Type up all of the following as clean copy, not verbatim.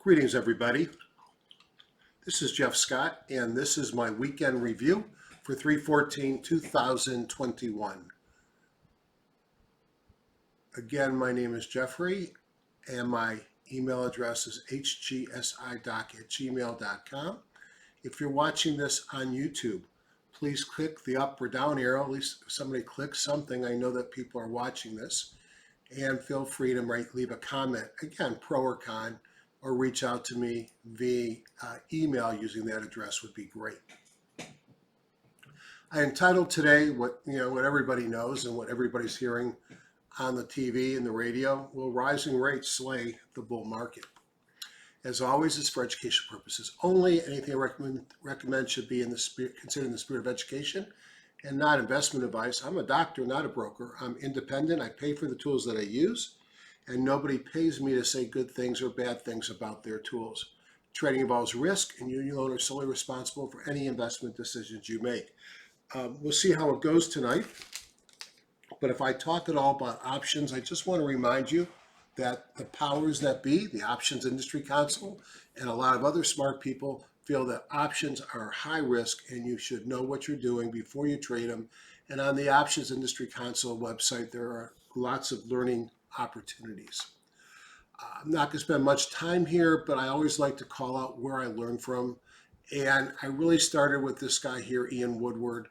Greetings, everybody. This is Jeff Scott, and this is my weekend review for 3/14/2021. Again, my name is Jeffrey, and my email address is hgsidoc@gmail.com. If you're watching this on YouTube, please click the up or down arrow. At least somebody clicks something. I know that people are watching this. And feel free to leave a comment, again, pro or con, or reach out to me via email using that address would be great. I entitled today what everybody knows and what everybody's hearing on the TV and the radio: will rising rates slay the bull market? As always, it's for educational purposes only. Anything I recommend should be considered in the spirit of education and not investment advice. I'm a doctor, not a broker. I'm independent. I pay for the tools that I use, and nobody pays me to say good things or bad things about their tools. Trading involves risk, and you alone are solely responsible for any investment decisions you make. We'll see how it goes tonight. But if I talk at all about options, I just want to remind you that the powers that be, the Options Industry Council, and a lot of other smart people feel that options are high risk and you should know what you're doing before you trade them. And on the Options Industry Council website, there are lots of learning opportunities. I'm not going to spend much time here, but I always like to call out where I learned from. And I really started with this guy here, Ian Woodward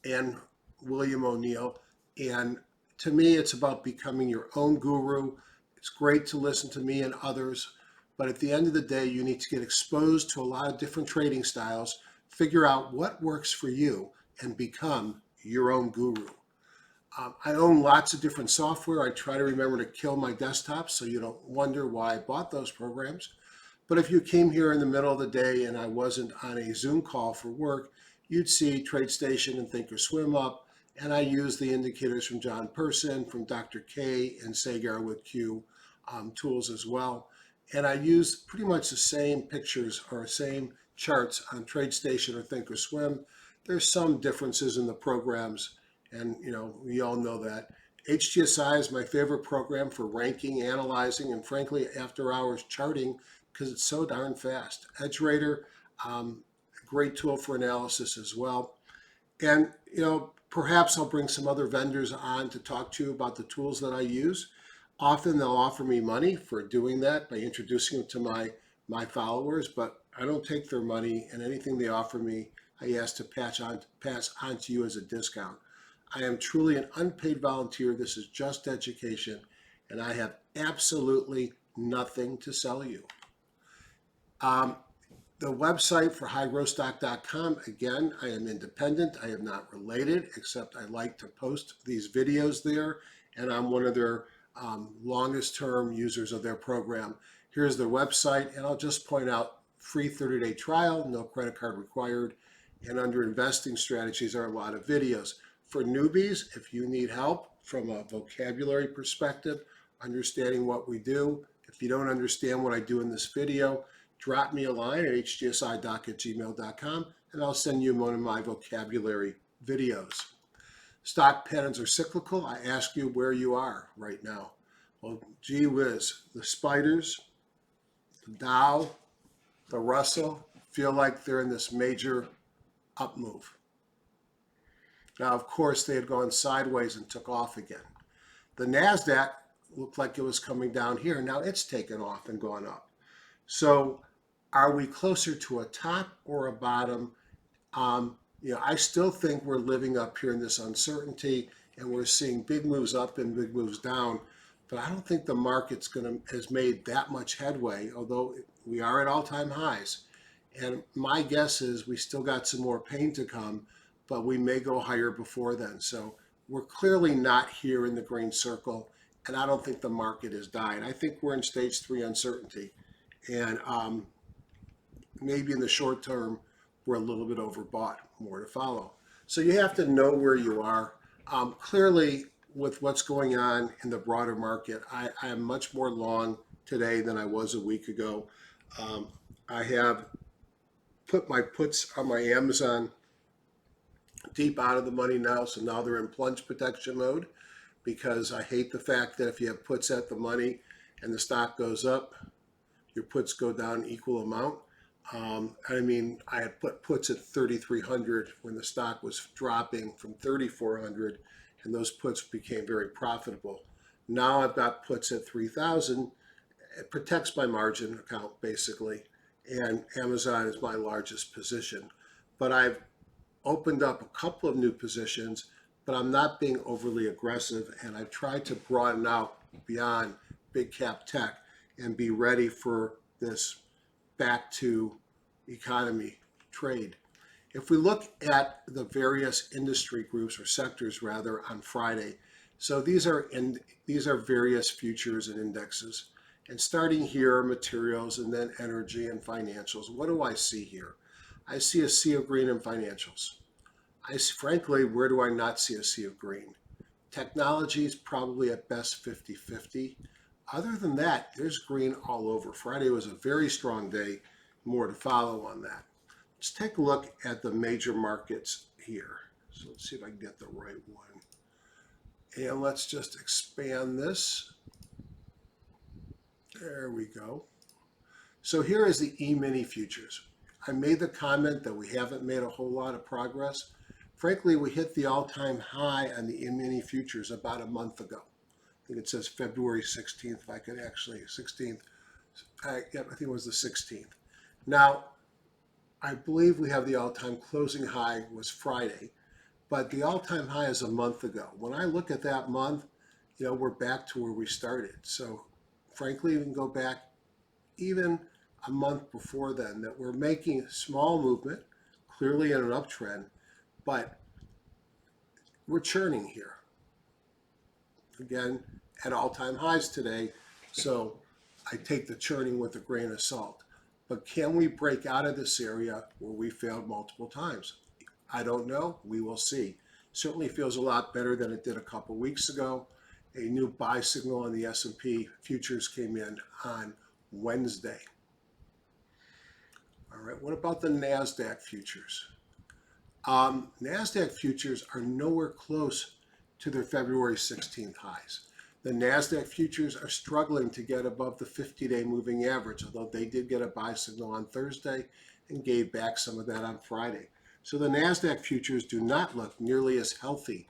and William O'Neill. And to me, it's about becoming your own guru. It's great to listen to me and others, but at the end of the day, you need to get exposed to a lot of different trading styles, figure out what works for you, and become your own guru. I own lots of different software. I try to remember to kill my desktop so you don't wonder why I bought those programs. But if you came here in the middle of the day and I wasn't on a Zoom call for work, you'd see TradeStation and Thinkorswim up, and I use the indicators from John Person, from Dr. K, and Sagar with Q tools as well. And I use pretty much the same pictures or same charts on TradeStation or Thinkorswim. There's some differences in the programs, and we all know that. HGSI is my favorite program for ranking, analyzing, and frankly, after-hours charting because it's so darn fast. EdgeRater, a great tool for analysis as well. And perhaps I'll bring some other vendors on to talk to you about the tools that I use. Often they'll offer me money for doing that by introducing them to my followers, but I don't take their money, and anything they offer me, I ask to pass on to you as a discount. I am truly an unpaid volunteer. This is just education, and I have absolutely nothing to sell you. The website for highgrowthstock.com, again, I am independent. I am not related, except I like to post these videos there, and I'm one of their longest term users of their program. Here's their website, and I'll just point out free 30-day trial, no credit card required, and under investing strategies are a lot of videos. For newbies, if you need help from a vocabulary perspective, understanding what we do, if you don't understand what I do in this video, drop me a line at hgsidoc@gmail.com, and I'll send you one of my vocabulary videos. Stock patterns are cyclical. I ask you where you are right now. Well, gee whiz, the spiders, the Dow, the Russell feel like they're in this major up move. Now, of course, they had gone sideways and took off again. The Nasdaq looked like it was coming down here. Now it's taken off and gone up. So are we closer to a top or a bottom? I still think we're living up here in this uncertainty, and we're seeing big moves up and big moves down. But I don't think the market's has made that much headway, although we are at all-time highs. And my guess is we still got some more pain to come, but we may go higher before then. So we're clearly not here in the green circle, and I don't think the market is dying. I think we're in stage 3 uncertainty, and maybe in the short term, we're a little bit overbought, more to follow. So you have to know where you are. Clearly, with what's going on in the broader market, I am much more long today than I was a week ago. I have put my puts on my Amazon deep out of the money now, so now they're in plunge protection mode, because I hate the fact that if you have puts at the money and the stock goes up, your puts go down equal amount. I mean, I had put puts at 3,300 when the stock was dropping from 3,400, and those puts became very profitable. Now I've got puts at 3,000. It protects my margin account basically, and Amazon is my largest position. But I've opened up a couple of new positions, but I'm not being overly aggressive, and I've tried to broaden out beyond big cap tech and be ready for this back to economy trade. If we look at the various industry groups or sectors rather on Friday, so these are various futures and indexes, and starting here, materials, and then energy and financials. What do I see here? I see a sea of green in financials. Frankly, where do I not see a sea of green? Technology is probably at best 50-50. Other than that, there's green all over. Friday was a very strong day. More to follow on that. Let's take a look at the major markets here. So let's see if I can get the right one. And let's just expand this. There we go. So here is the E-mini futures. I made the comment that we haven't made a whole lot of progress. Frankly, we hit the all-time high on the E-mini futures about a month ago. I think it says February 16th, if I could actually, 16th. I think it was the 16th. Now, I believe we have the all-time closing high was Friday, but the all-time high is a month ago. When I look at that month, we're back to where we started. So frankly, we can go back even a month before then, that we're making a small movement, clearly in an uptrend, but we're churning here. Again, at all-time highs today, so I take the churning with a grain of salt. But can we break out of this area where we failed multiple times? I don't know. We will see. Certainly feels a lot better than it did a couple weeks ago. A new buy signal on the S&P futures came in on Wednesday. All right, what about the Nasdaq futures? Nasdaq futures are nowhere close to their February 16th highs. The Nasdaq futures are struggling to get above the 50-day moving average, although they did get a buy signal on Thursday and gave back some of that on Friday. So the Nasdaq futures do not look nearly as healthy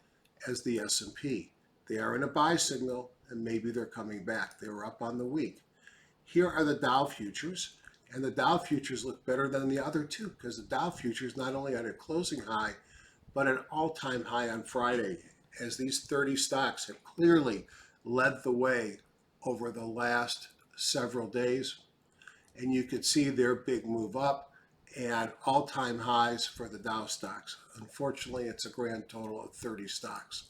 as the S&P. They are in a buy signal, and maybe they're coming back. They were up on the week. Here are the Dow futures, and the Dow futures look better than the other two because the Dow futures not only had a closing high, but an all-time high on Friday, as these 30 stocks have clearly led the way over the last several days. And you could see their big move up and all-time highs for the Dow stocks. Unfortunately, it's a grand total of 30 stocks.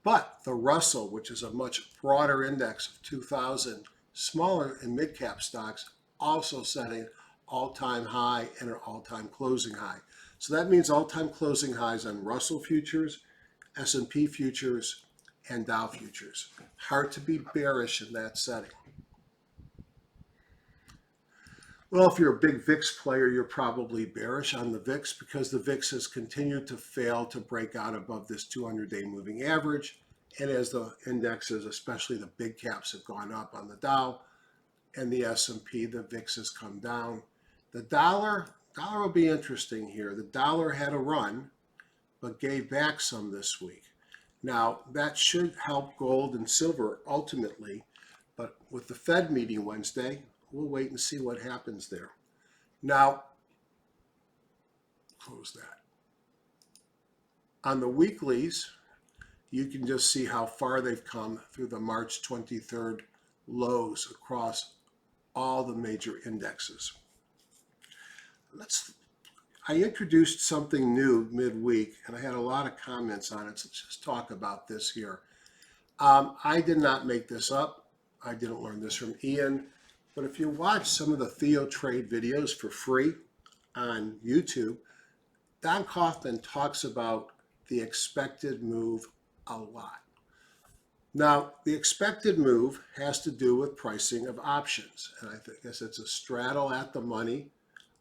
But the Russell, which is a much broader index of 2,000 smaller and mid-cap stocks, also setting all-time high and an all-time closing high. So that means all-time closing highs on Russell futures, S&P futures, and Dow futures. Hard to be bearish in that setting. Well, if you're a big VIX player, you're probably bearish on the VIX because the VIX has continued to fail to break out above this 200-day moving average. And as the indexes, especially the big caps, have gone up on the Dow and the S&P, the VIX has come down. The dollar will be interesting here. The dollar had a run, but gave back some this week. Now, that should help gold and silver ultimately, but with the Fed meeting Wednesday, we'll wait and see what happens there. Now, close that. On the weeklies, you can just see how far they've come through the March 23rd lows across all the major indexes. I introduced something new midweek, and I had a lot of comments on it, so let's just talk about this here. I did not make this up. I didn't learn this from Ian, but if you watch some of the Theo Trade videos for free on YouTube, Don Kaufman talks about the expected move a lot. Now, the expected move has to do with pricing of options, and I guess it's a straddle at the money.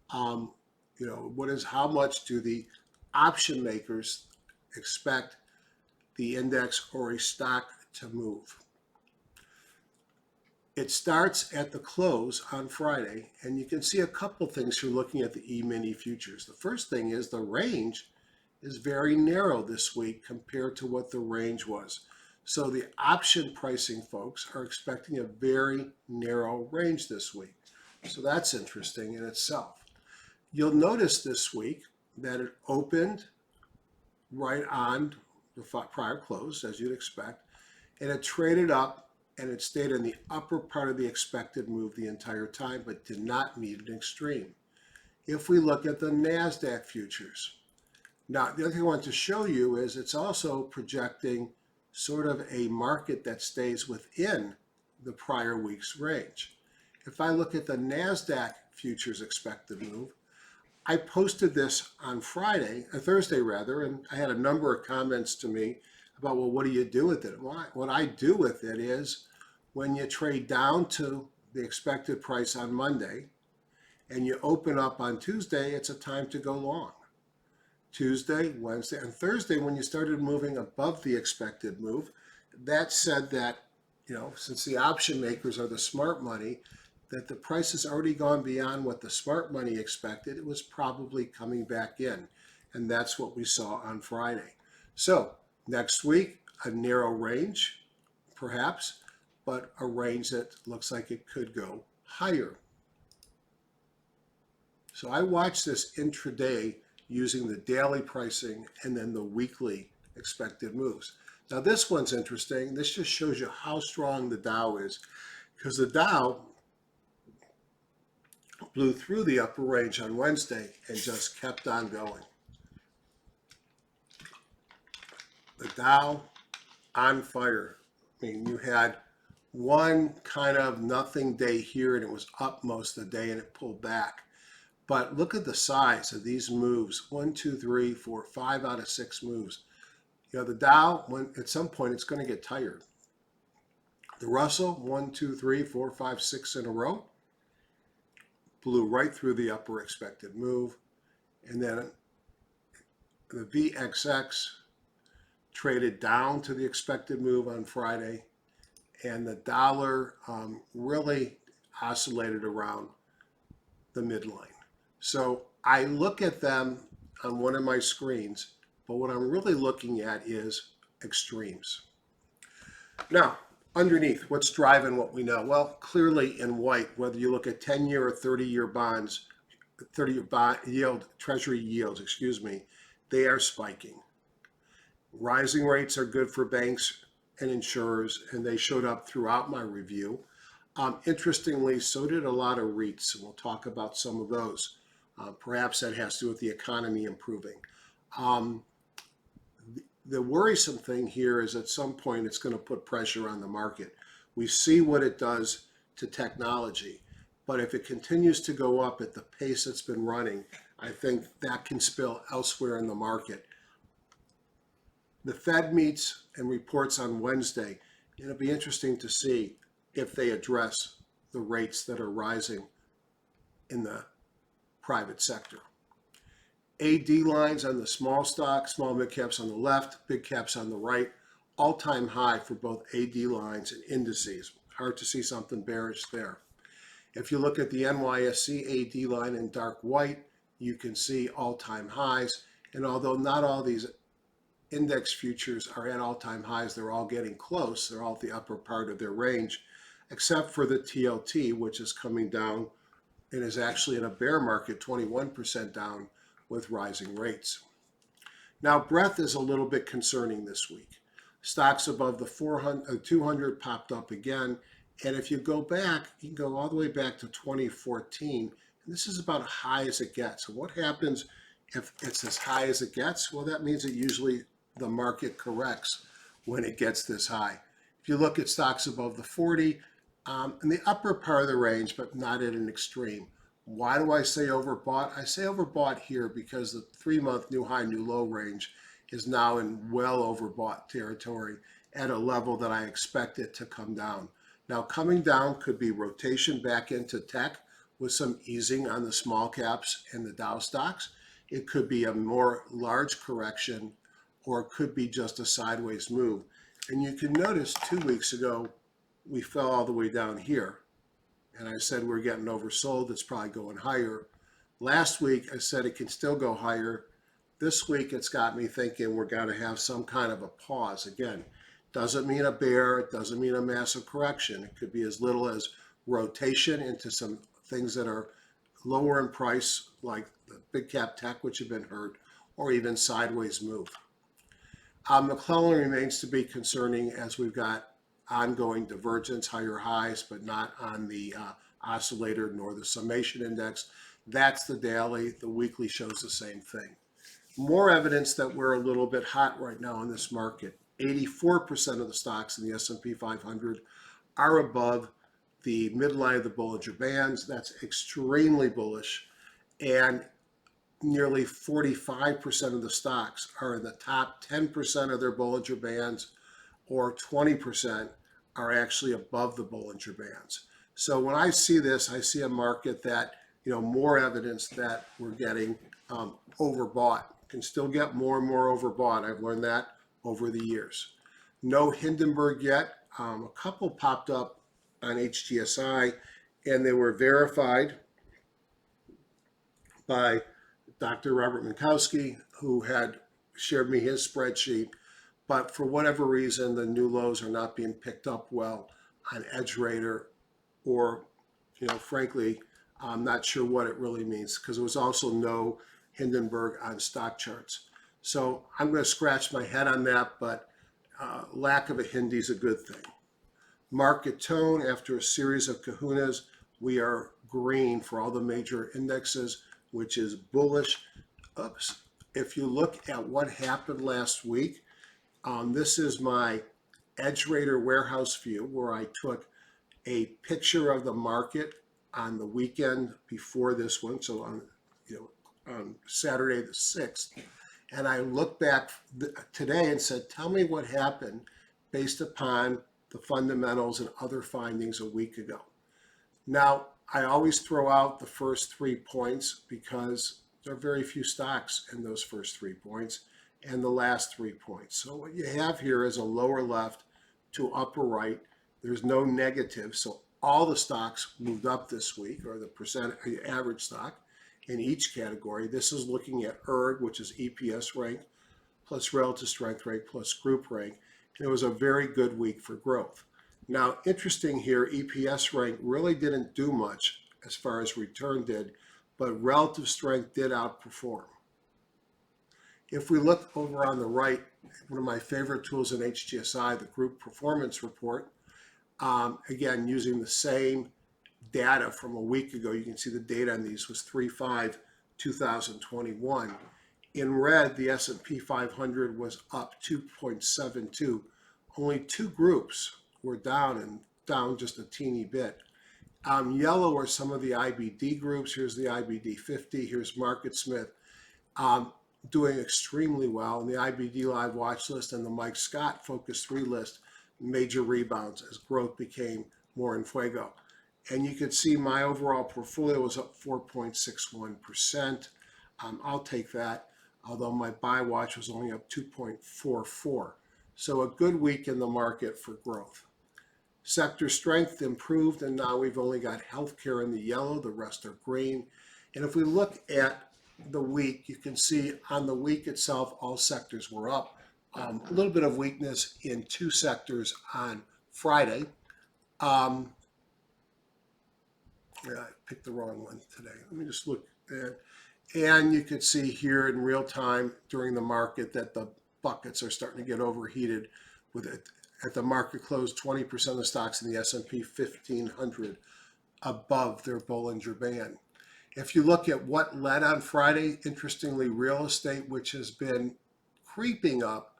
How much do the option makers expect the index or a stock to move? It starts at the close on Friday, and you can see a couple things you're looking at the E-mini futures. The first thing is the range is very narrow this week compared to what the range was. So the option pricing folks are expecting a very narrow range this week. So that's interesting in itself. You'll notice this week that it opened right on the prior close, as you'd expect, and it traded up and it stayed in the upper part of the expected move the entire time, but did not meet an extreme. If we look at the Nasdaq Futures, now the other thing I want to show you is it's also projecting sort of a market that stays within the prior week's range. If I look at the Nasdaq Futures expected move, I posted this on Thursday rather, and I had a number of comments to me about, well, what do you do with it? Well, what I do with it is when you trade down to the expected price on Monday and you open up on Tuesday, it's a time to go long. Tuesday, Wednesday, and Thursday, when you started moving above the expected move, that said that, since the option makers are the smart money, that the price has already gone beyond what the smart money expected. It was probably coming back in, and that's what we saw on Friday. So next week, a narrow range, perhaps, but a range that looks like it could go higher. So I watch this intraday using the daily pricing and then the weekly expected moves. Now this one's interesting. This just shows you how strong the Dow is, because the Dow blew through the upper range on Wednesday and just kept on going. The Dow on fire. I mean, you had one kind of nothing day here and it was up most of the day and it pulled back. But look at the size of these moves. 1, 2, 3, 4, 5 out of 6 moves. The Dow, at some point, it's going to get tired. The Russell, 1, 2, 3, 4, 5, 6 in a row, blew right through the upper expected move. And then the VXX traded down to the expected move on Friday. And the dollar really oscillated around the midline. So I look at them on one of my screens, but what I'm really looking at is extremes. Now, underneath, what's driving what we know? Well, clearly in white, whether you look at 10-year or 30-year bonds, 30-year bond yield, treasury yields, they are spiking. Rising rates are good for banks and insurers, and they showed up throughout my review. Interestingly, so did a lot of REITs, and we'll talk about some of those. Perhaps that has to do with the economy improving. The worrisome thing here is at some point it's going to put pressure on the market. We see what it does to technology, but if it continues to go up at the pace it's been running, I think that can spill elsewhere in the market. The Fed meets and reports on Wednesday. It'll be interesting to see if they address the rates that are rising in the private sector. AD lines on the small stocks, small mid caps on the left, big caps on the right, all-time high for both AD lines and indices. Hard to see something bearish there. If you look at the NYSE AD line in dark white, you can see all-time highs. And although not all these index futures are at all-time highs, they're all getting close. They're all at the upper part of their range, except for the TLT, which is coming down and is actually in a bear market, 21% down with rising rates. Now, breadth is a little bit concerning this week. Stocks above the 200 popped up again. And if you go back, you can go all the way back to 2014. And this is about as high as it gets. So what happens if it's as high as it gets? Well, that means that usually the market corrects when it gets this high. If you look at stocks above the 40, in the upper part of the range, but not at an extreme. Why do I say overbought? I say overbought here because the 3-month new high, new low range is now in well overbought territory at a level that I expect it to come down. Now, coming down could be rotation back into tech with some easing on the small caps and the Dow stocks. It could be a more large correction, or it could be just a sideways move. And you can notice 2 weeks ago, we fell all the way down here. And I said we're getting oversold, it's probably going higher. Last week I said it can still go higher. This week it's got me thinking we're going to have some kind of a pause. Again, doesn't mean a bear, it doesn't mean a massive correction. It could be as little as rotation into some things that are lower in price, like the big cap tech, which have been hurt, or even sideways move. McClellan remains to be concerning as we've got ongoing divergence, higher highs, but not on the oscillator nor the summation index. That's the daily. The weekly shows the same thing. More evidence that we're a little bit hot right now in this market. 84% of the stocks in the S&P 500 are above the midline of the Bollinger Bands. That's extremely bullish. And nearly 45% of the stocks are in the top 10% of their Bollinger Bands, or 20% are actually above the Bollinger Bands. So when I see this, I see a market that, more evidence that we're getting overbought. Can still get more and more overbought. I've learned that over the years. No Hindenburg yet. A couple popped up on HGSI, and they were verified by Dr. Robert Minkowski, who had shared me his spreadsheet. But for whatever reason, the new lows are not being picked up well on EdgeRater, or, frankly, I'm not sure what it really means, because there was also no Hindenburg on stock charts. So I'm going to scratch my head on that, but lack of a Hindi is a good thing. Market tone, after a series of kahunas, we are green for all the major indexes, which is bullish. Oops. If you look at what happened last week, this is my EdgeRater warehouse view, where I took a picture of the market on the weekend before this one, so on Saturday the 6th, and I looked back today and said, tell me what happened based upon the fundamentals and other findings a week ago. Now, I always throw out the first 3 points because there are very few stocks in those first 3 points and the last 3 points. So what you have here is a lower left to upper right. There's no negative, so all the stocks moved up this week, or the average stock in each category. This is looking at ERG, which is EPS rank, plus relative strength rank, plus group rank. And it was a very good week for growth. Now, interesting here, EPS rank really didn't do much as far as return did, but relative strength did outperform. If we look over on the right, one of my favorite tools in HGSI, the Group Performance Report, again, using the same data from a week ago, you can see the data on these was 3/5/2021. In red, the S&P 500 was up 2.72. Only 2 groups were down, and down just a teeny bit. Yellow are some of the IBD groups. Here's the IBD 50. Here's MarketSmith, doing extremely well. And the IBD Live Watch List and the Mike Scott Focus 3 list, major rebounds as growth became more in fuego. And you can see my overall portfolio was up 4.61%. I'll take that, although my buy watch was only up 2.44. So a good week in the market for growth. Sector strength improved, and now we've only got healthcare in the yellow, the rest are green. And if we look at the week, you can see on the week itself, all sectors were up. A little bit of weakness in 2 sectors on Friday. I picked the wrong one today. Let me just look at, and you can see here in real time during the market that the buckets are starting to get overheated. With it at the market close, 20% of the stocks in the S&P 1500 above their Bollinger Band. If you look at what led on Friday, interestingly, real estate, which has been creeping up,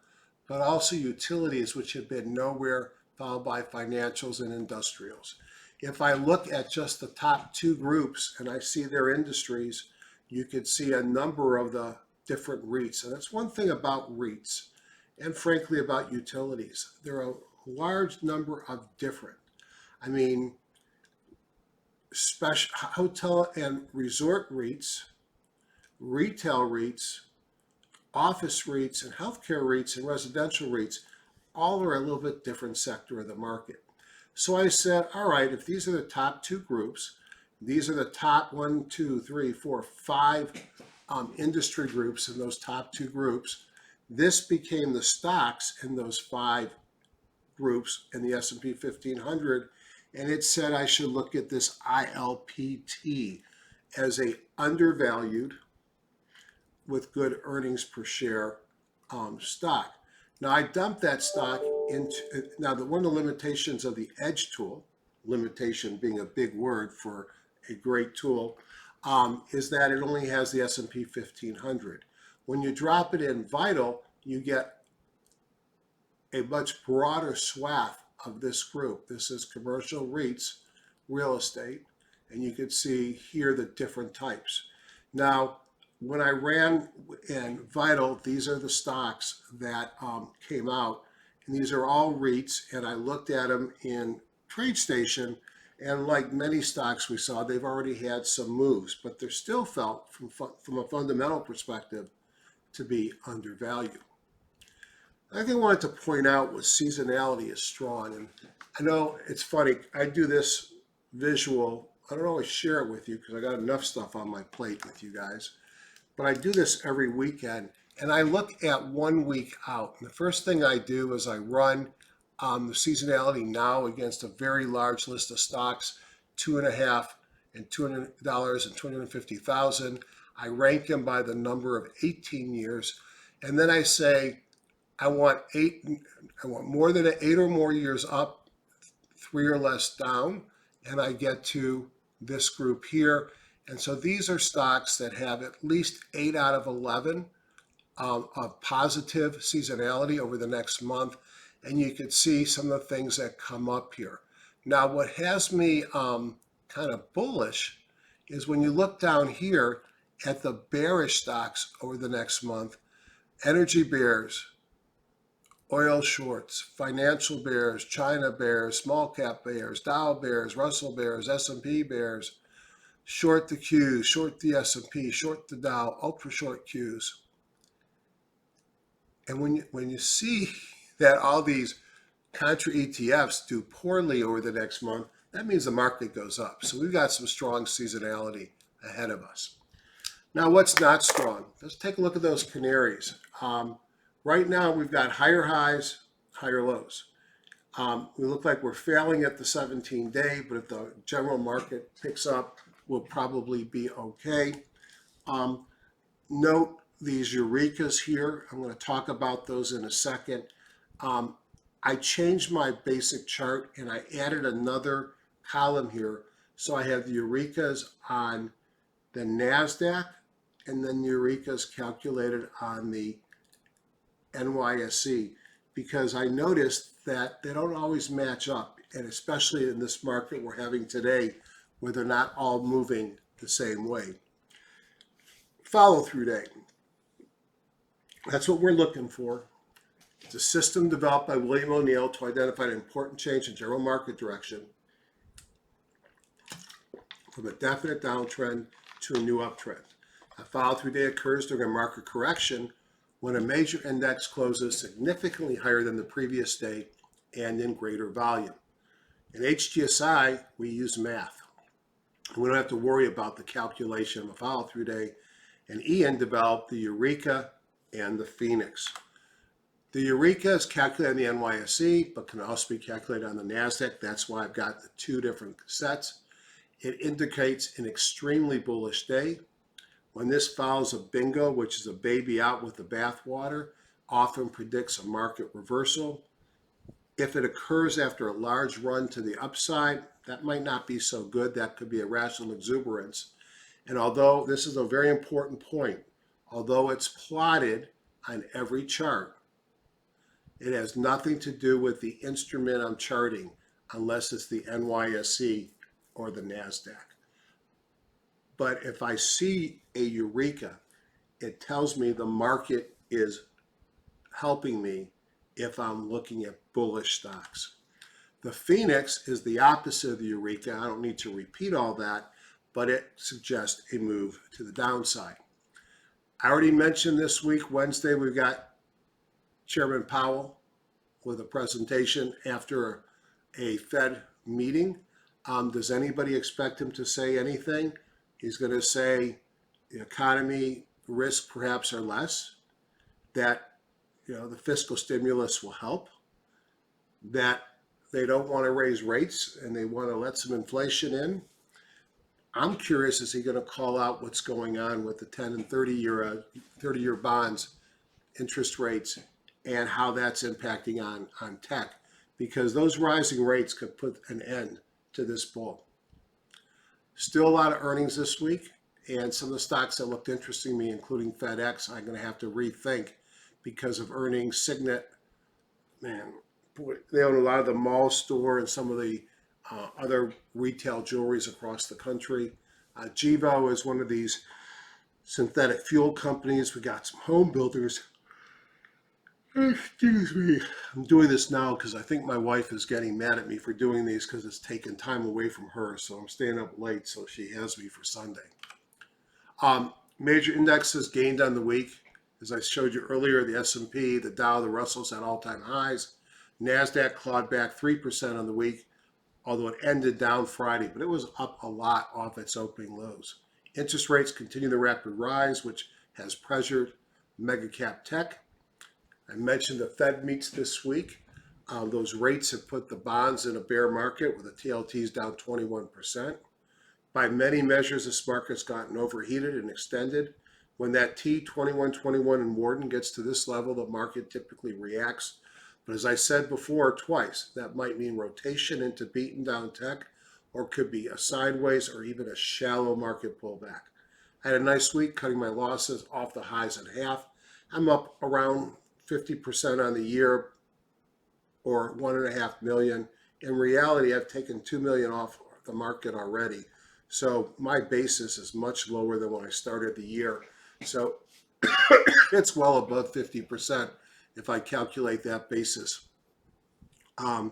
but also utilities, which have been nowhere, followed by financials and industrials. If I look at just the top 2 groups and I see their industries, you could see a number of the different REITs. And that's one thing about REITs, and frankly about utilities. There are a large number of different, special hotel and resort REITs, retail REITs, office REITs, and healthcare REITs, and residential REITs. All are a little bit different sector of the market. So I said, all right, if these are the top two groups, these are the top 1, 2, 3, 4, 5 industry groups in those top two groups. This became the stocks in those 5 groups in the S&P 1500, and it said I should look at this ILPT as a undervalued with good earnings per share stock. Now I dumped that stock into, now one of the limitations of the edge tool, limitation being a big word for a great tool, is that it only has the S&P 1500. When you drop it in Vital, you get a much broader swath of this group. This is commercial REITs, real estate, and you can see here the different types. Now, when I ran in Vital, these are the stocks that came out, and these are all REITs, and I looked at them in TradeStation, and like many stocks we saw, they've already had some moves, but they're still felt from a fundamental perspective to be undervalued. I think I wanted to point out what seasonality is strong, and I know it's funny, I do this visual, I don't always share it with you because I got enough stuff on my plate with you guys, but I do this every weekend, and I look at 1 week out. And the first thing I do is I run the seasonality now against a very large list of stocks, $2.5 and $200 and $250,000. I rank them by the number of 18 years, and then I say, I want more than 8 or more years up, 3 or less down, and I get to this group here. And so these are stocks that have at least 8 out of 11 of positive seasonality over the next month. And you can see some of the things that come up here. Now, what has me kind of bullish is when you look down here at the bearish stocks over the next month, energy bears, oil shorts, financial bears, China bears, small cap bears, Dow bears, Russell bears, S&P bears, short the Qs, short the S&P, short the Dow, ultra short Qs. And when you see that all these contra ETFs do poorly over the next month, that means the market goes up. So we've got some strong seasonality ahead of us. Now, what's not strong? Let's take a look at those canaries. Right now, we've got higher highs, higher lows. We look like we're failing at the 17-day, but if the general market picks up, we'll probably be okay. Note these Eurekas here. I'm going to talk about those in a second. I changed my basic chart and I added another column here. So I have the Eurekas on the Nasdaq and then Eurekas calculated on the NYSE, because I noticed that they don't always match up, and especially in this market we're having today where they're not all moving the same way. Follow through day. That's what we're looking for. It's a system developed by William O'Neill to identify an important change in general market direction from a definite downtrend to a new uptrend. A follow-through day occurs during a market correction when a major index closes significantly higher than the previous day and in greater volume. In HGSI, we use math. We don't have to worry about the calculation of a follow-through day. And Eaton developed the Eureka and the Phoenix. The Eureka is calculated on the NYSE, but can also be calculated on the Nasdaq. That's why I've got the 2 different sets. It indicates an extremely bullish day. When this follows a bingo, which is a baby out with the bathwater, often predicts a market reversal. If it occurs after a large run to the upside, that might not be so good. That could be irrational exuberance. And although this is a very important point, although it's plotted on every chart, it has nothing to do with the instrument I'm charting unless it's the NYSE or the Nasdaq. But if I see a Eureka, it tells me the market is helping me if I'm looking at bullish stocks. The Phoenix is the opposite of the Eureka. I don't need to repeat all that, but it suggests a move to the downside. I already mentioned this week, Wednesday, we've got Chairman Powell with a presentation after a Fed meeting. Does anybody expect him to say anything? He's going to say the economy risks perhaps are less, that the fiscal stimulus will help, that they don't want to raise rates and they want to let some inflation in. I'm curious, is he going to call out what's going on with the 10 and 30-year bonds, interest rates, and how that's impacting on tech? Because those rising rates could put an end to this bull. Still a lot of earnings this week, and some of the stocks that looked interesting to me, including FedEx, I'm going to have to rethink because of earnings. Signet, man, they own a lot of the mall store and some of the other retail jewelries across the country. Gevo is one of these synthetic fuel companies. We got some home builders. Excuse me. I'm doing this now because I think my wife is getting mad at me for doing these because it's taking time away from her. So I'm staying up late so she has me for Sunday. Major indexes gained on the week. As I showed you earlier, the S&P, the Dow, the Russell's at all-time highs. Nasdaq clawed back 3% on the week, although it ended down Friday, but it was up a lot off its opening lows. Interest rates continue the rapid rise, which has pressured mega cap tech. I mentioned the Fed meets this week. Those rates have put the bonds in a bear market with the TLTs down 21%. By many measures, this market's gotten overheated and extended. When that T2121 in Warden gets to this level, the market typically reacts. But as I said before twice, that might mean rotation into beaten down tech, or could be a sideways or even a shallow market pullback. I had a nice week cutting my losses off the highs at half. I'm up around 50% on the year, or 1.5 million. In reality, I've taken 2 million off the market already. So my basis is much lower than when I started the year. So it's well above 50% if I calculate that basis. I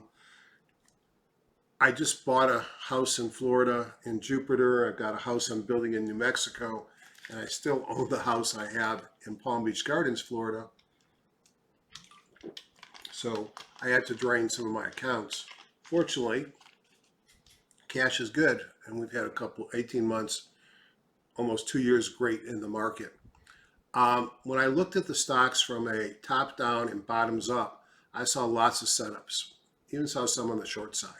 just bought a house in Florida, in Jupiter. I've got a house I'm building in New Mexico, and I still own the house I have in Palm Beach Gardens, Florida. So I had to drain some of my accounts. Fortunately, cash is good, and we've had a couple, 18 months, almost 2 years great in the market. When I looked at the stocks from a top down and bottoms up, I saw lots of setups, even saw some on the short side.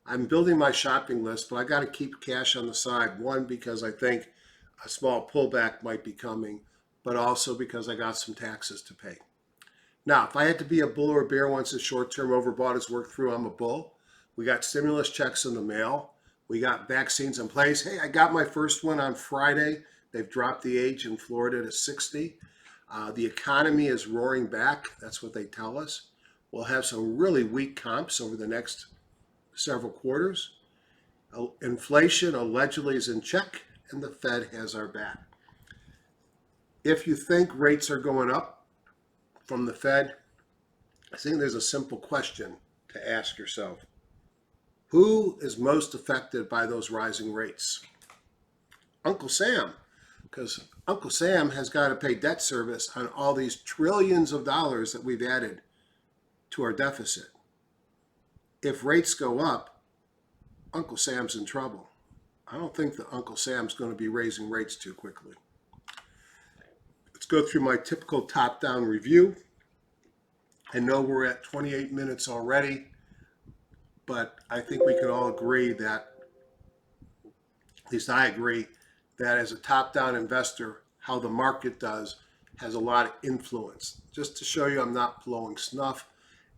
I'm building my shopping list, but I got to keep cash on the side. One, because I think a small pullback might be coming, but also because I got some taxes to pay. Now, if I had to be a bull or a bear once the short-term overbought is worked through, I'm a bull. We got stimulus checks in the mail. We got vaccines in place. Hey, I got my first one on Friday. They've dropped the age in Florida to 60. The economy is roaring back. That's what they tell us. We'll have some really weak comps over the next several quarters. Inflation allegedly is in check, and the Fed has our back. If you think rates are going up from the Fed, I think there's a simple question to ask yourself. Who is most affected by those rising rates? Uncle Sam, because Uncle Sam has got to pay debt service on all these trillions of dollars that we've added to our deficit. If rates go up, Uncle Sam's in trouble. I don't think that Uncle Sam's going to be raising rates too quickly. Let's go through my typical top-down review. I know we're at 28 minutes already, but I think we can all agree that, at least I agree, that as a top-down investor, how the market does has a lot of influence. Just to show you I'm not blowing snuff.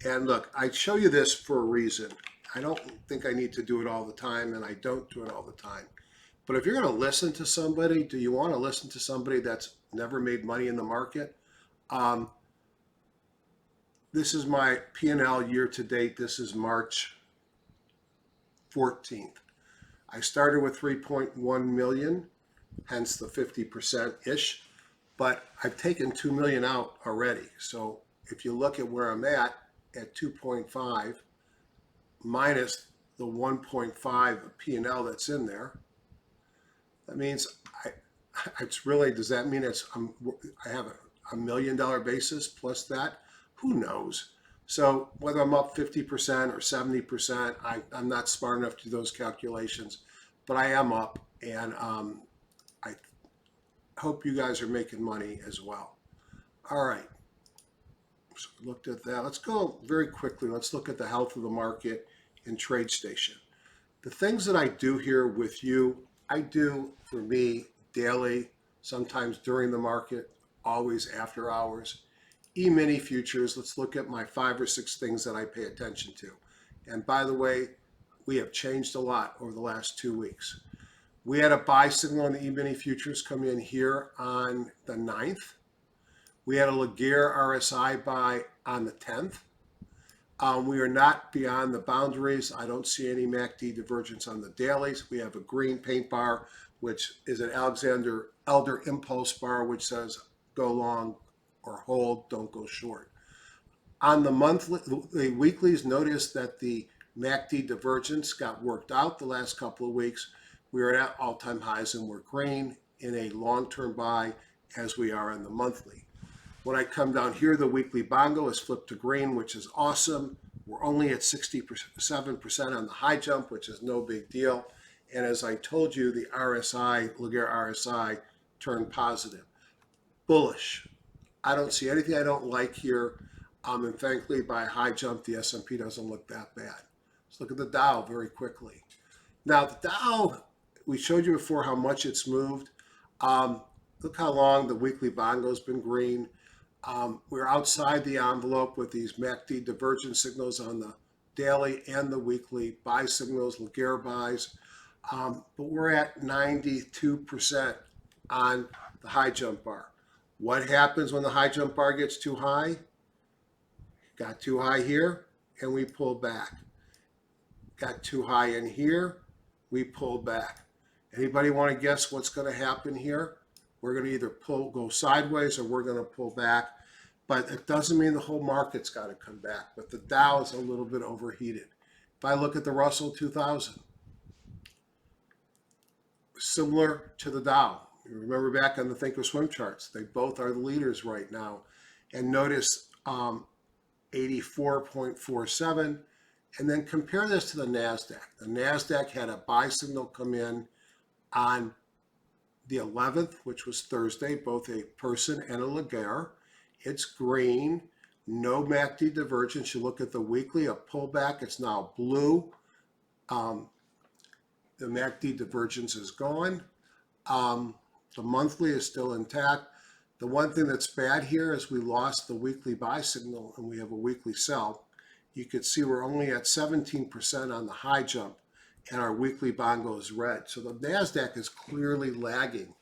And look, I show you this for a reason. I don't think I need to do it all the time, and I don't do it all the time. But if you're going to listen to somebody, do you want to listen to somebody that's never made money in the market? This is my P&L year to date. This is March 14th. I started with 3.1 million, hence the 50%-ish, but I've taken 2 million out already. So if you look at where I'm at 2.5 minus the 1.5 P&L that's in there, that means it's really, does that mean I have a $1 million basis plus that? Who knows? So whether I'm up 50% or 70%, I'm not smart enough to do those calculations, but I am up, and I hope you guys are making money as well. All right, so we looked at that. Let's go very quickly. Let's look at the health of the market in TradeStation. The things that I do here with you, I do for me daily, sometimes during the market, always after hours. E-mini futures, let's look at my 5 or 6 things that I pay attention to. And by the way, we have changed a lot over the last 2 weeks. We had a buy signal on the E-mini futures come in here on the 9th. We had a Laguerre RSI buy on the 10th. We are not beyond the boundaries. I don't see any MACD divergence on the dailies. We have a green paint bar, which is an Alexander Elder impulse bar, which says go long or hold, don't go short. On the monthly, the weeklies, notice that the MACD divergence got worked out the last couple of weeks. We are at all-time highs and we're green in a long-term buy as we are on the monthly. When I come down here, the weekly bongo is flipped to green, which is awesome. We're only at 67% on the high jump, which is no big deal. And as I told you, the RSI, Laguerre RSI, turned positive. Bullish. I don't see anything I don't like here. And thankfully, by high jump, the S&P doesn't look that bad. Let's look at the Dow very quickly. Now, the Dow, we showed you before how much it's moved. Look how long the weekly bongo's been green. We're outside the envelope with these MACD divergence signals on the daily and the weekly buy signals, Laguerre buys. But we're at 92% on the high jump bar. What happens when the high jump bar gets too high? Got too high here, and we pull back. Got too high in here, we pull back. Anybody want to guess what's going to happen here? We're going to either go sideways or we're going to pull back. But it doesn't mean the whole market's got to come back. But the Dow is a little bit overheated. If I look at the Russell 2000, similar to the Dow. Remember back on the Thinkorswim charts, they both are the leaders right now. And notice 84.47. And then compare this to the Nasdaq. The Nasdaq had a buy signal come in on the 11th, which was Thursday, both a person and a Laguerre. It's green, no MACD divergence. You look at the weekly, a pullback, it's now blue. The MACD divergence is gone. The monthly is still intact. The one thing that's bad here is we lost the weekly buy signal and we have a weekly sell. You can see we're only at 17% on the high jump and our weekly bongo is red. So the Nasdaq is clearly lagging.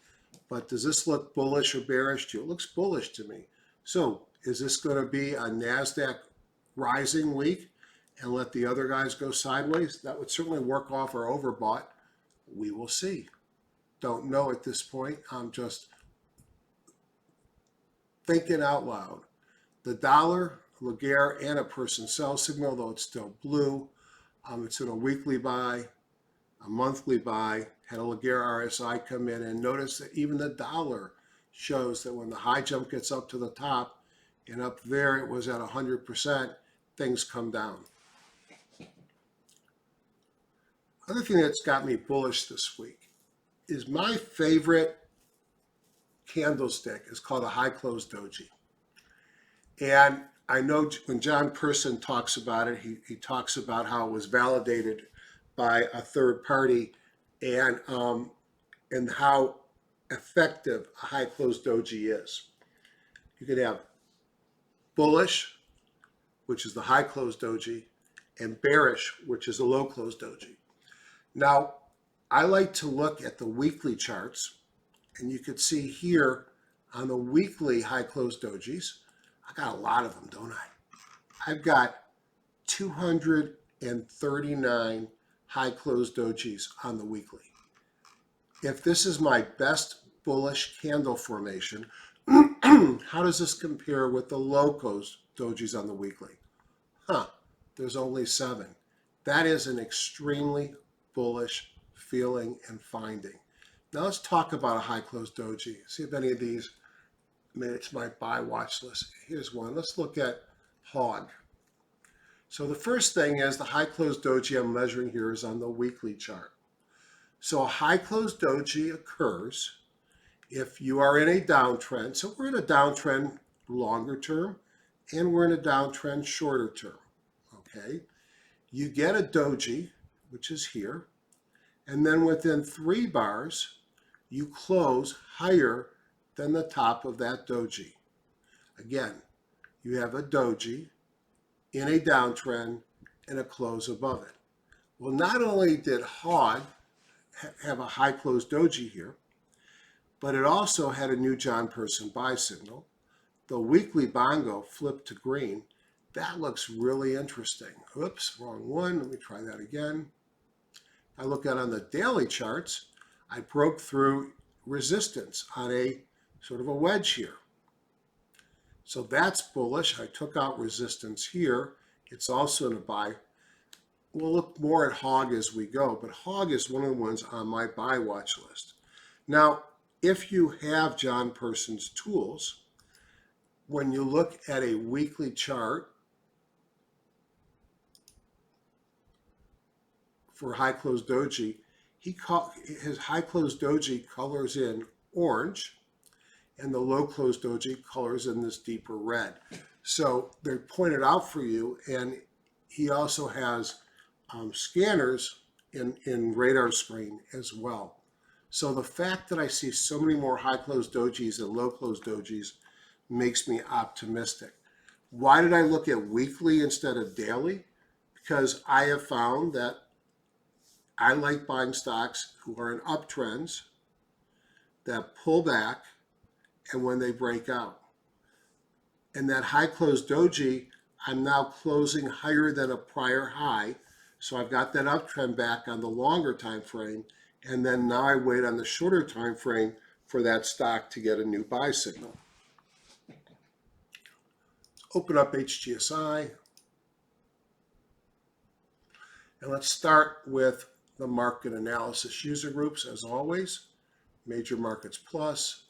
But does this look bullish or bearish to you? It looks bullish to me. So is this going to be a Nasdaq rising week and let the other guys go sideways? That would certainly work off our overbought. We will see. Don't know at this point. I'm just thinking out loud. The dollar, Laguerre, and a person sell signal, though it's still blue. It's in a weekly buy, a monthly buy. Had a Laguerre RSI come in, and notice that even the dollar shows that when the high jump gets up to the top, and up there it was at 100%, things come down. Other thing that's got me bullish this week is my favorite candlestick is called a high close doji. And I know when John Person talks about it, he talks about how it was validated by a third party and how effective a high close doji is. You could have bullish, which is the high close doji, and bearish, which is the low close doji. Now, I like to look at the weekly charts, and you could see here on the weekly high close dojis, I got a lot of them, don't I? I've got 239 high close dojis on the weekly. If this is my best bullish candle formation, how does this compare with the low close dojis on the weekly? There's only 7. That is an extremely bullish feeling and finding. Now let's talk about a high close doji. See if any of these, it's my buy watch list. Here's one. Let's look at Hog. So the first thing is the high close doji I'm measuring here is on the weekly chart. So a high close doji occurs if you are in a downtrend. So we're in a downtrend longer term, and we're in a downtrend shorter term. Okay, you get a doji, which is here, and then within 3 bars, you close higher than the top of that doji. Again, you have a doji in a downtrend and a close above it. Well, not only did HOG have a high close doji here, but it also had a new John Person buy signal. The weekly bongo flipped to green. That looks really interesting. Oops, wrong one. Let me try that again. I look at on the daily charts, I broke through resistance on a sort of a wedge here. So that's bullish. I took out resistance here. It's also in a buy. We'll look more at HOG as we go, but HOG is one of the ones on my buy watch list. Now, if you have John Person's tools, when you look at a weekly chart for high close doji, his high close doji colors in orange, and the low close doji colors in this deeper red. So they're pointed out for you, and he also has scanners in radar screen as well. So the fact that I see so many more high close dojis and low close dojis makes me optimistic. Why did I look at weekly instead of daily? Because I have found that I like buying stocks who are in uptrends that pull back and when they break out. And that high close doji, I'm now closing higher than a prior high. So I've got that uptrend back on the longer time frame. And then now I wait on the shorter time frame for that stock to get a new buy signal. Open up HGSI. And let's start with the market analysis user groups as always. Major markets plus.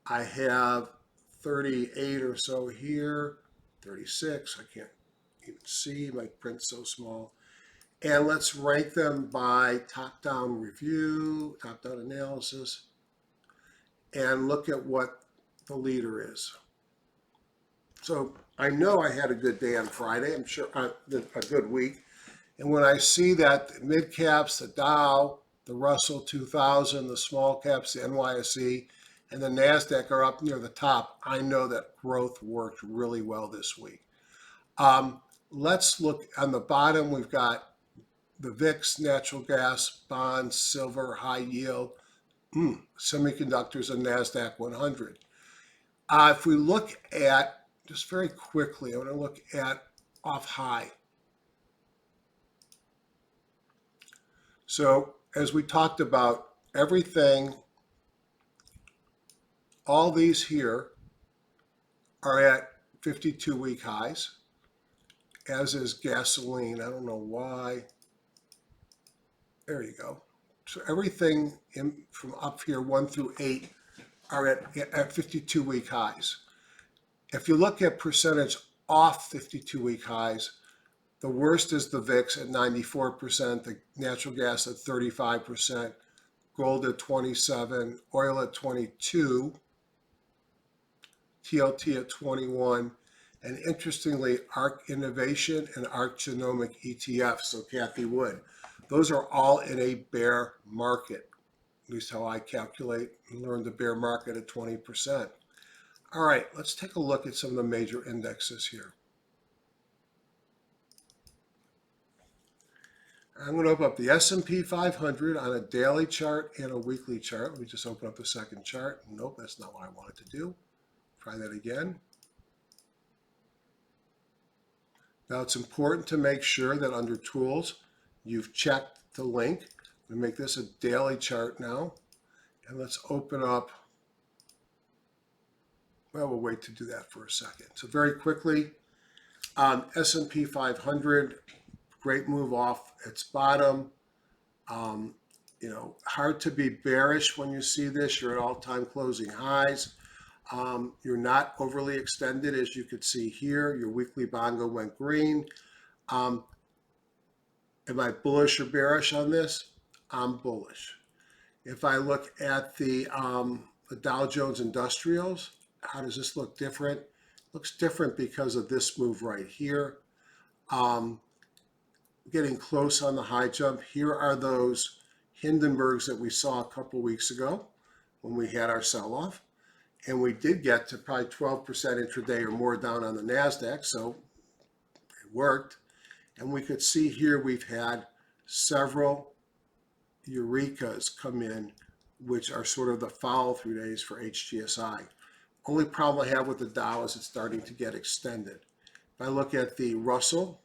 I have 38 or so here, 36. I can't even see, my print's so small. And let's rank them by top-down review, top-down analysis, and look at what the leader is. So I know I had a good day on Friday. I'm sure a good week. And when I see that the mid caps, the Dow, the Russell 2000, the small caps, the NYSE, and the Nasdaq are up near the top, I know that growth worked really well this week. Let's look on the bottom. We've got the VIX, natural gas, bonds, silver, high yield, semiconductors, and Nasdaq 100. If we look at, just very quickly, I want to look at off high. So as we talked about, everything, all these here are at 52-week highs, as is gasoline. I don't know why. There you go. So everything from up here, 1 through 8, are at 52-week highs. If you look at percentage off 52-week highs, the worst is the VIX at 94%, the natural gas at 35%, gold at 27%, oil at 22%, TLT at 21%, and interestingly, ARC Innovation and ARC Genomic ETF, so Kathy Wood, those are all in a bear market, at least how I calculate and learn the bear market at 20%. All right, let's take a look at some of the major indexes here. I'm going to open up the S&P 500 on a daily chart and a weekly chart. Let me just open up the second chart. Nope, that's not what I wanted to do. Try that again. Now it's important to make sure that under tools, you've checked the link. I'm going to make this a daily chart now. And let's open up, well, we'll wait to do that for a second. So very quickly, S&P 500, great move off its bottom. Hard to be bearish when you see this. You're at all-time closing highs. You're not overly extended, as you could see here. Your weekly bongo went green. Am I bullish or bearish on this? I'm bullish. If I look at the Dow Jones Industrials, how does this look different? Looks different because of this move right here. Getting close on the high jump. Here are those Hindenburgs that we saw a couple weeks ago when we had our sell-off. And we did get to probably 12% intraday or more down on the Nasdaq, so it worked. And we could see here we've had several Eurekas come in, which are sort of the follow-through days for HGSI. Only problem I have with the Dow is it's starting to get extended. If I look at the Russell,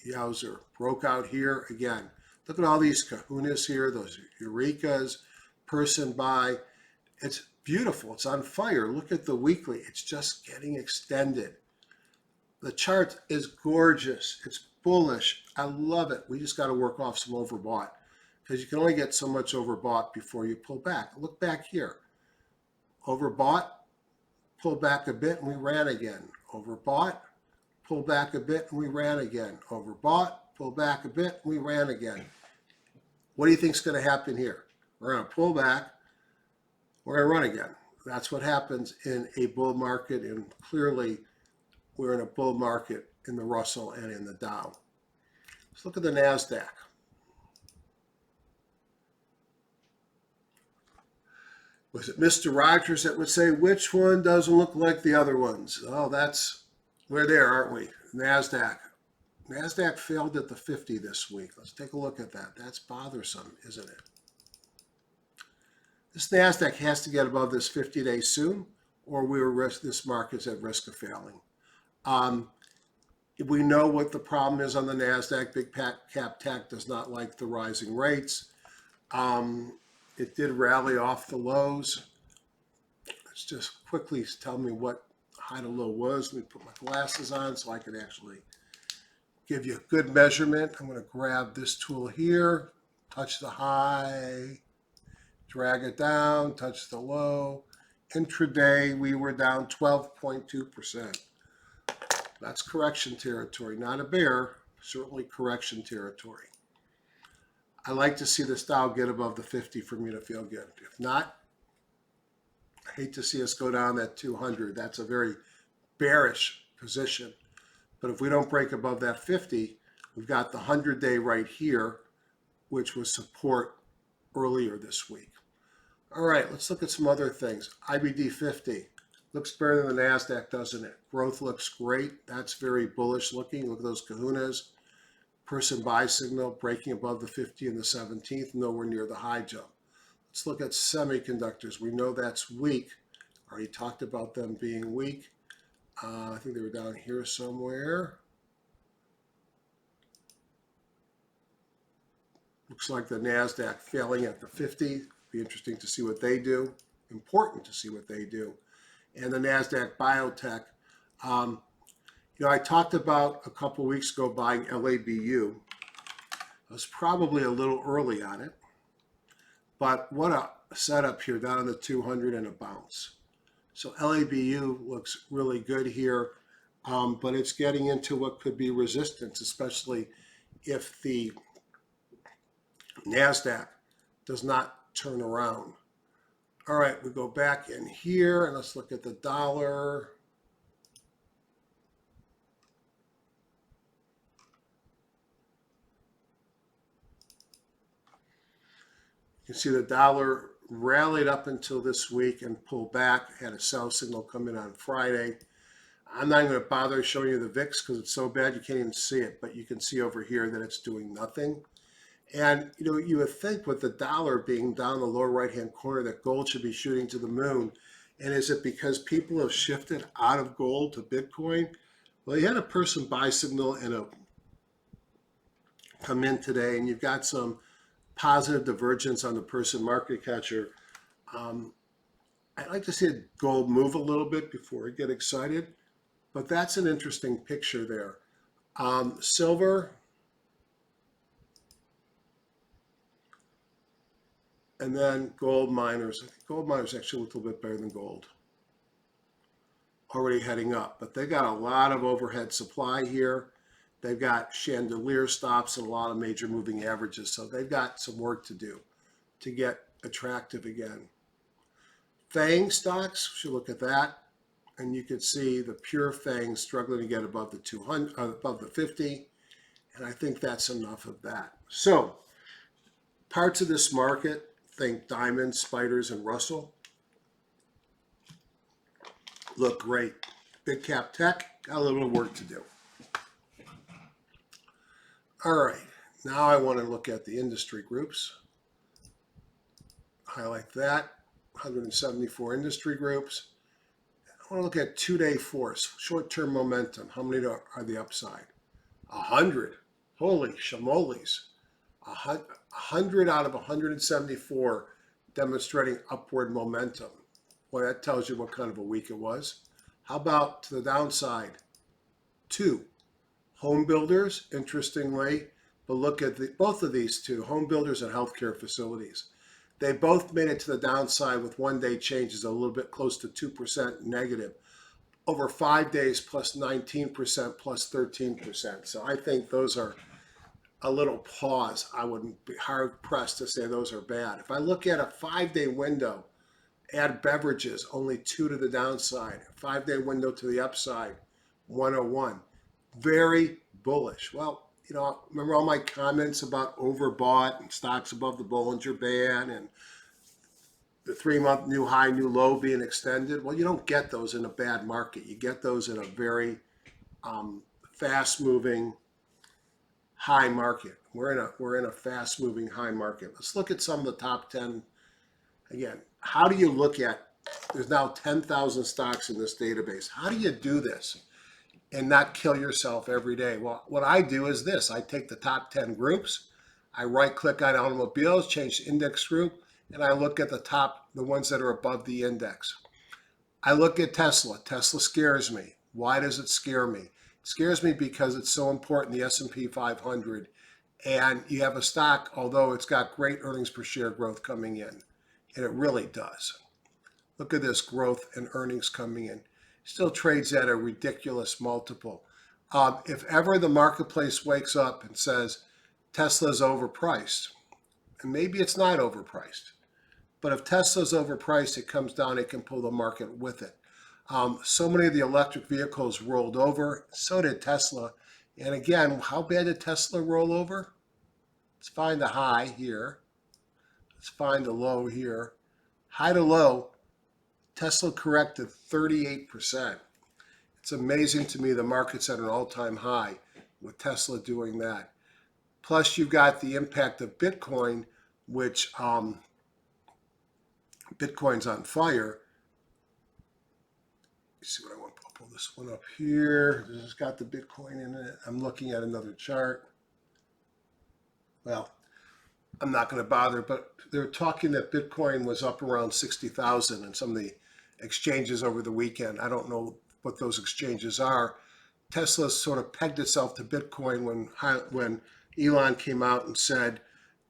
yowzer, broke out here again. Look at all these kahunas here, those Eurekas, person buy. It's beautiful. It's on fire. Look at the weekly. It's just getting extended. The chart is gorgeous. It's bullish. I love it. We just got to work off some overbought because you can only get so much overbought before you pull back. Look back here. Overbought, pull back a bit, and we ran again. Overbought, pull back a bit, and we ran again. Overbought, pull back a bit, and we ran again. What do you think is going to happen here? We're going to pull back. We're going to run again. That's what happens in a bull market, and clearly we're in a bull market in the Russell and in the Dow. Let's look at the Nasdaq. Was it Mr. Rogers that would say, which one doesn't look like the other ones? Oh, we're there, aren't we? Nasdaq. Nasdaq failed at the 50 this week. Let's take a look at that. That's bothersome, isn't it? This Nasdaq has to get above this 50-day soon, or this market's at risk of failing. We know what the problem is on the Nasdaq. Big cap tech does not like the rising rates. It did rally off the lows. Let's just quickly tell me what high to low was. Let me put my glasses on so I can actually give you a good measurement. I'm going to grab this tool here, touch the high, drag it down, touch the low. Intraday, we were down 12.2%. That's correction territory, not a bear, certainly correction territory. I like to see this Dow get above the 50 for me to feel good. If not, I hate to see us go down that 200. That's a very bearish position. But if we don't break above that 50, we've got the 100-day right here, which was support earlier this week. All right, let's look at some other things. IBD 50 looks better than the Nasdaq, doesn't it? Growth looks great. That's very bullish looking. Look at those kahunas. Person buy signal breaking above the 50 and the 17th, nowhere near the high jump. Let's look at semiconductors. We know that's weak. Already talked about them being weak. I think they were down here somewhere. Looks like the Nasdaq failing at the 50. Be interesting to see what they do. Important to see what they do. And the Nasdaq biotech. I talked about a couple weeks ago buying LABU. I was probably a little early on it, but what a setup here down on the 200 and a bounce. So LABU looks really good here, but it's getting into what could be resistance, especially if the Nasdaq does not turn around. All right, we go back in here and let's look at the dollar. You can see the dollar rallied up until this week and pulled back, had a sell signal come in on Friday. I'm not going to bother showing you the VIX because it's so bad you can't even see it, but you can see over here that it's doing nothing. And you would think with the dollar being down the lower right-hand corner that gold should be shooting to the moon. And is it because people have shifted out of gold to Bitcoin? Well, you had a person buy signal and come in today, and you've got some positive divergence on the person market catcher. I'd like to see gold move a little bit before I get excited, but that's an interesting picture there. Silver And then gold miners. I think gold miners actually look a little bit better than gold. Already heading up, but they got a lot of overhead supply here. They've got chandelier stops and a lot of major moving averages, so they've got some work to do to get attractive again. FANG stocks, we should look at that, and you can see the pure FANG struggling to get above the 200, above the 50, and I think that's enough of that. So, parts of this market, think diamonds, spiders, and Russell, look great. Big cap tech, got a little bit of work to do. All right, now I want to look at the industry groups. Highlight that, 174 industry groups. I want to look at two-day force, short-term momentum. How many are the upside? 100. Holy shamolis. 100 out of 174 demonstrating upward momentum. Well, that tells you what kind of a week it was. How about to the downside? 2. Home builders, interestingly, but look at both of these two, home builders and healthcare facilities. They both made it to the downside with one-day changes a little bit close to 2% negative. Over 5 days plus 19% plus 13%. So I think those are a little pause. I wouldn't be hard-pressed to say those are bad. If I look at a 5-day window, add beverages, only 2 to the downside. 5-day window to the upside, 101. Very bullish. Well, you know, remember all my comments about overbought and stocks above the Bollinger Band and the 3-month new high, new low being extended? Well, you don't get those in a bad market. You get those in a very fast-moving high market. We're in a fast-moving high market. Let's look at some of the top 10. Again, how do you look at, there's now 10,000 stocks in this database. How do you do this and not kill yourself every day? Well, what I do is this. I take the top 10 groups, I right-click on automobiles, change the index group, and I look at the ones that are above the index. I look at Tesla. Tesla scares me. Why does it scare me? It scares me because it's so important, the S&P 500, and you have a stock, although it's got great earnings per share growth coming in, and it really does. Look at this growth and earnings coming in. Still trades at a ridiculous multiple. If ever the marketplace wakes up and says Tesla's overpriced, and maybe it's not overpriced, but if Tesla's overpriced, it comes down, it can pull the market with it. So many of the electric vehicles rolled over, so did Tesla. And again, how bad did Tesla roll over? Let's find the high here. Let's find the low here. High to low, Tesla corrected 38%. It's amazing to me the market's at an all-time high with Tesla doing that. Plus, you've got the impact of Bitcoin, which Bitcoin's on fire. Let's see what I want. I'll pull this one up here. This has got the Bitcoin in it. I'm looking at another chart. Well, I'm not going to bother, but they're talking that Bitcoin was up around 60,000 in some of the exchanges over the weekend. I don't know what those exchanges are. Tesla sort of pegged itself to Bitcoin when Elon came out and said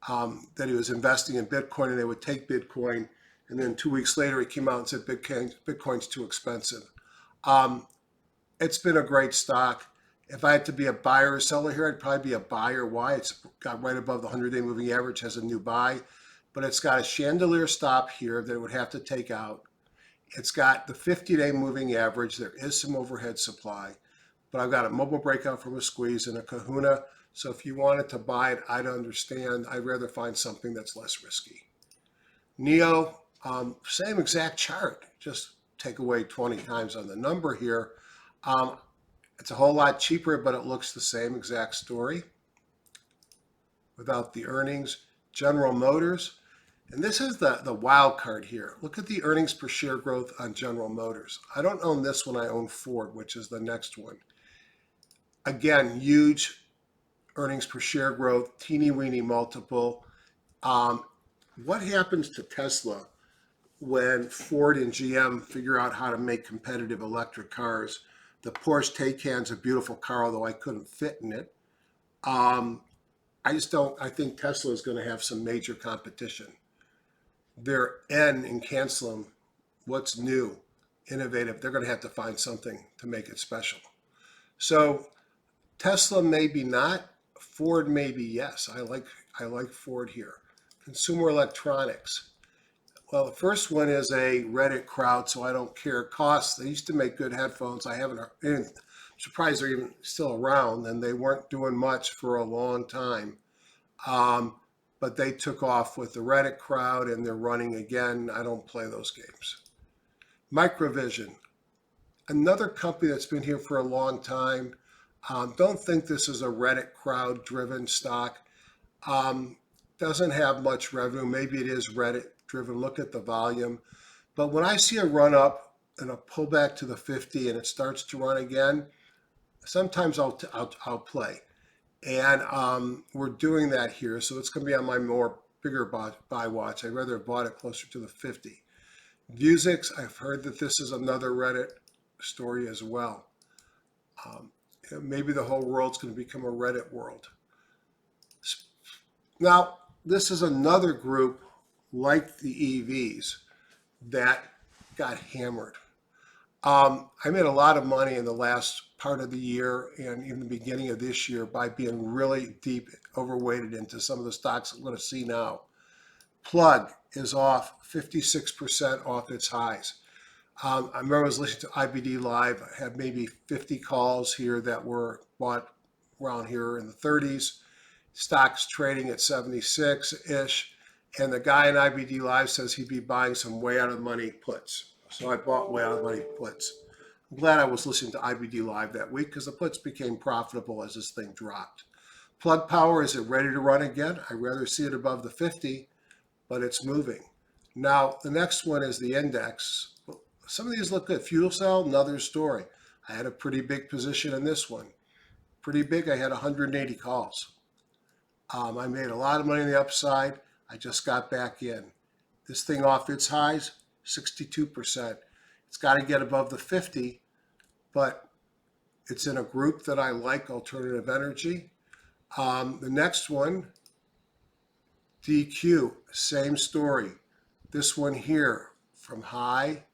that he was investing in Bitcoin and they would take Bitcoin. And then 2 weeks later, he came out and said Bitcoin's too expensive. It's been a great stock. If I had to be a buyer or seller here, I'd probably be a buyer. Why? It's got right above the 100-day moving average, has a new buy, but it's got a chandelier stop here that it would have to take out. It's got the 50-day moving average. There is some overhead supply, but I've got a mobile breakout from a squeeze and a kahuna. So if you wanted to buy it, I'd understand. I'd rather find something that's less risky. NEO, same exact chart, just take away 20 times on the number here. It's a whole lot cheaper, but it looks the same exact story without the earnings. General Motors, and this is the wild card here. Look at the earnings per share growth on General Motors. I don't own this one. I own Ford, which is the next one. Again, huge earnings per share growth, teeny weeny multiple. What happens to Tesla when Ford and GM figure out how to make competitive electric cars? The Porsche Taycan's a beautiful car, although I couldn't fit in it. I think Tesla is going to have some major competition. their N and cancel them, what's new, innovative, they're going to have to find something to make it special. So Tesla maybe not, Ford maybe yes. I like Ford here. Consumer electronics. Well, the first one is a Reddit crowd, so I don't care. Costs. They used to make good headphones. I'm surprised they're even still around, and they weren't doing much for a long time. But they took off with the Reddit crowd, and they're running again. I don't play those games. Microvision, another company that's been here for a long time. Don't think this is a Reddit crowd-driven stock. Doesn't have much revenue. Maybe it is Reddit driven. Look at the volume. But when I see a run up and a pullback to the 50 and it starts to run again, sometimes I'll play. And we're doing that here. So it's going to be on my more bigger buy watch. I'd rather have bought it closer to the 50. Vuzix, I've heard that this is another Reddit story as well. Maybe the whole world's going to become a Reddit world. Now, this is another group like the EVs that got hammered. I made a lot of money in the last part of the year and even the beginning of this year by being really deep overweighted into some of the stocks I'm going to see now. Plug is off 56% off its highs. I remember I was listening to IBD Live. I had maybe 50 calls here that were bought around here in the 30s. Stock's trading at 76-ish. And the guy in IBD Live says he'd be buying some way out of money puts. So I bought way out of money puts. I'm glad I was listening to IBD Live that week because the puts became profitable as this thing dropped. Plug Power, is it ready to run again? I'd rather see it above the 50, but it's moving. Now, the next one is the index. Some of these look good. Fuel cell, another story. I had a pretty big position in this one. Pretty big. I had 180 calls. I made a lot of money on the upside. I just got back in. This thing off its highs, 62%. It's got to get above the 50, but it's in a group that I like, alternative energy. The next one, DQ, same story. This one here, from high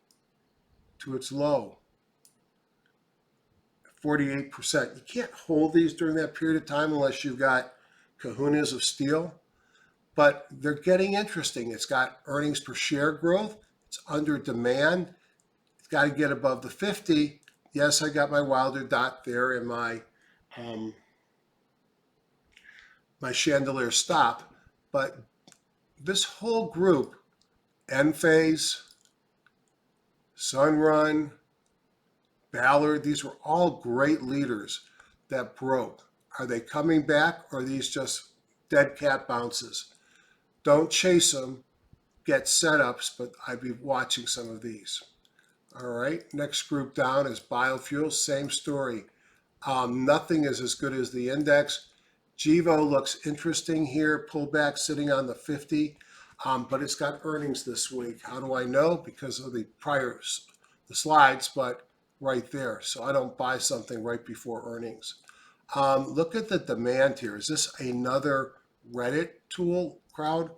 to its low, 48%. You can't hold these during that period of time unless you've got kahunas of steel, but they're getting interesting. It's got earnings per share growth. It's under demand. It's got to get above the 50. Yes, I got my Wilder dot there in my my chandelier stop, but this whole group, Enphase, Sunrun, Ballard, these were all great leaders that broke. Are they coming back, or are these just dead cat bounces? Don't chase them, get setups, but I'd be watching some of these. All right, next group down is Biofuel, same story. Nothing is as good as the index. Gevo looks interesting here, pullback sitting on the 50, but it's got earnings this week. How do I know? Because of the slides, but right there. So I don't buy something right before earnings. Look at the demand here. Is this another Reddit tool crowd?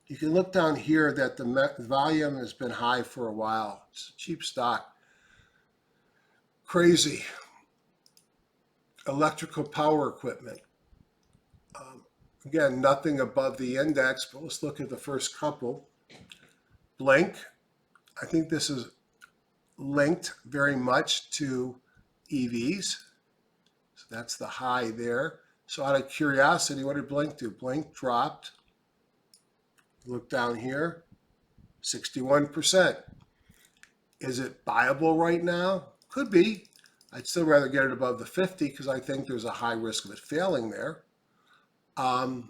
You can look down here that the volume has been high for a while. It's a cheap stock. Crazy. Electrical power equipment. Again, nothing above the index, but let's look at the first couple. Blink. I think this is linked very much to EVs. So that's the high there. So out of curiosity, what did Blink do? Blink dropped. Look down here, 61%. Is it buyable right now? Could be. I'd still rather get it above the 50 because I think there's a high risk of it failing there. The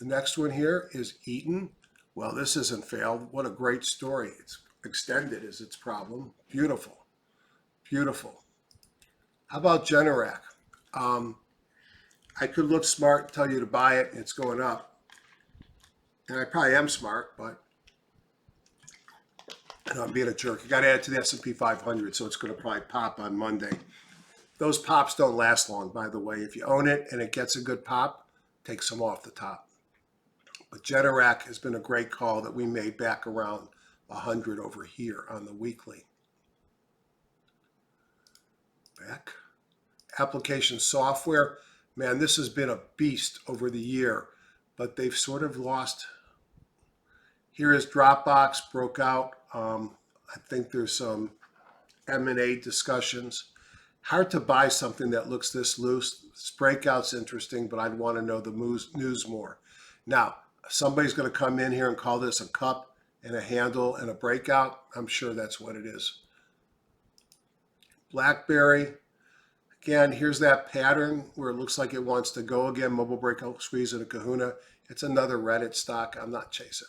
next one here is Eaton. Well, this isn't failed. What a great story. It's extended is its problem. Beautiful. Beautiful. How about Generac? I could look smart and tell you to buy it. It's going up. And I probably am smart, but I'm being a jerk. You got to add it to the S&P 500, so it's going to probably pop on Monday. Those pops don't last long, by the way. If you own it and it gets a good pop, take some off the top. But Generac has been a great call that we made back around 100 over here on the weekly. Back. Application software. Man, this has been a beast over the year, but they've sort of lost. Here is Dropbox broke out. I think there's some M&A discussions. Hard to buy something that looks this loose. This breakout's interesting, but I'd want to know the news more. Now, somebody's going to come in here and call this a cup and a handle and a breakout. I'm sure that's what it is. BlackBerry. Again, here's that pattern where it looks like it wants to go again. Mobile breakout squeeze and a kahuna. It's another Reddit stock. I'm not chasing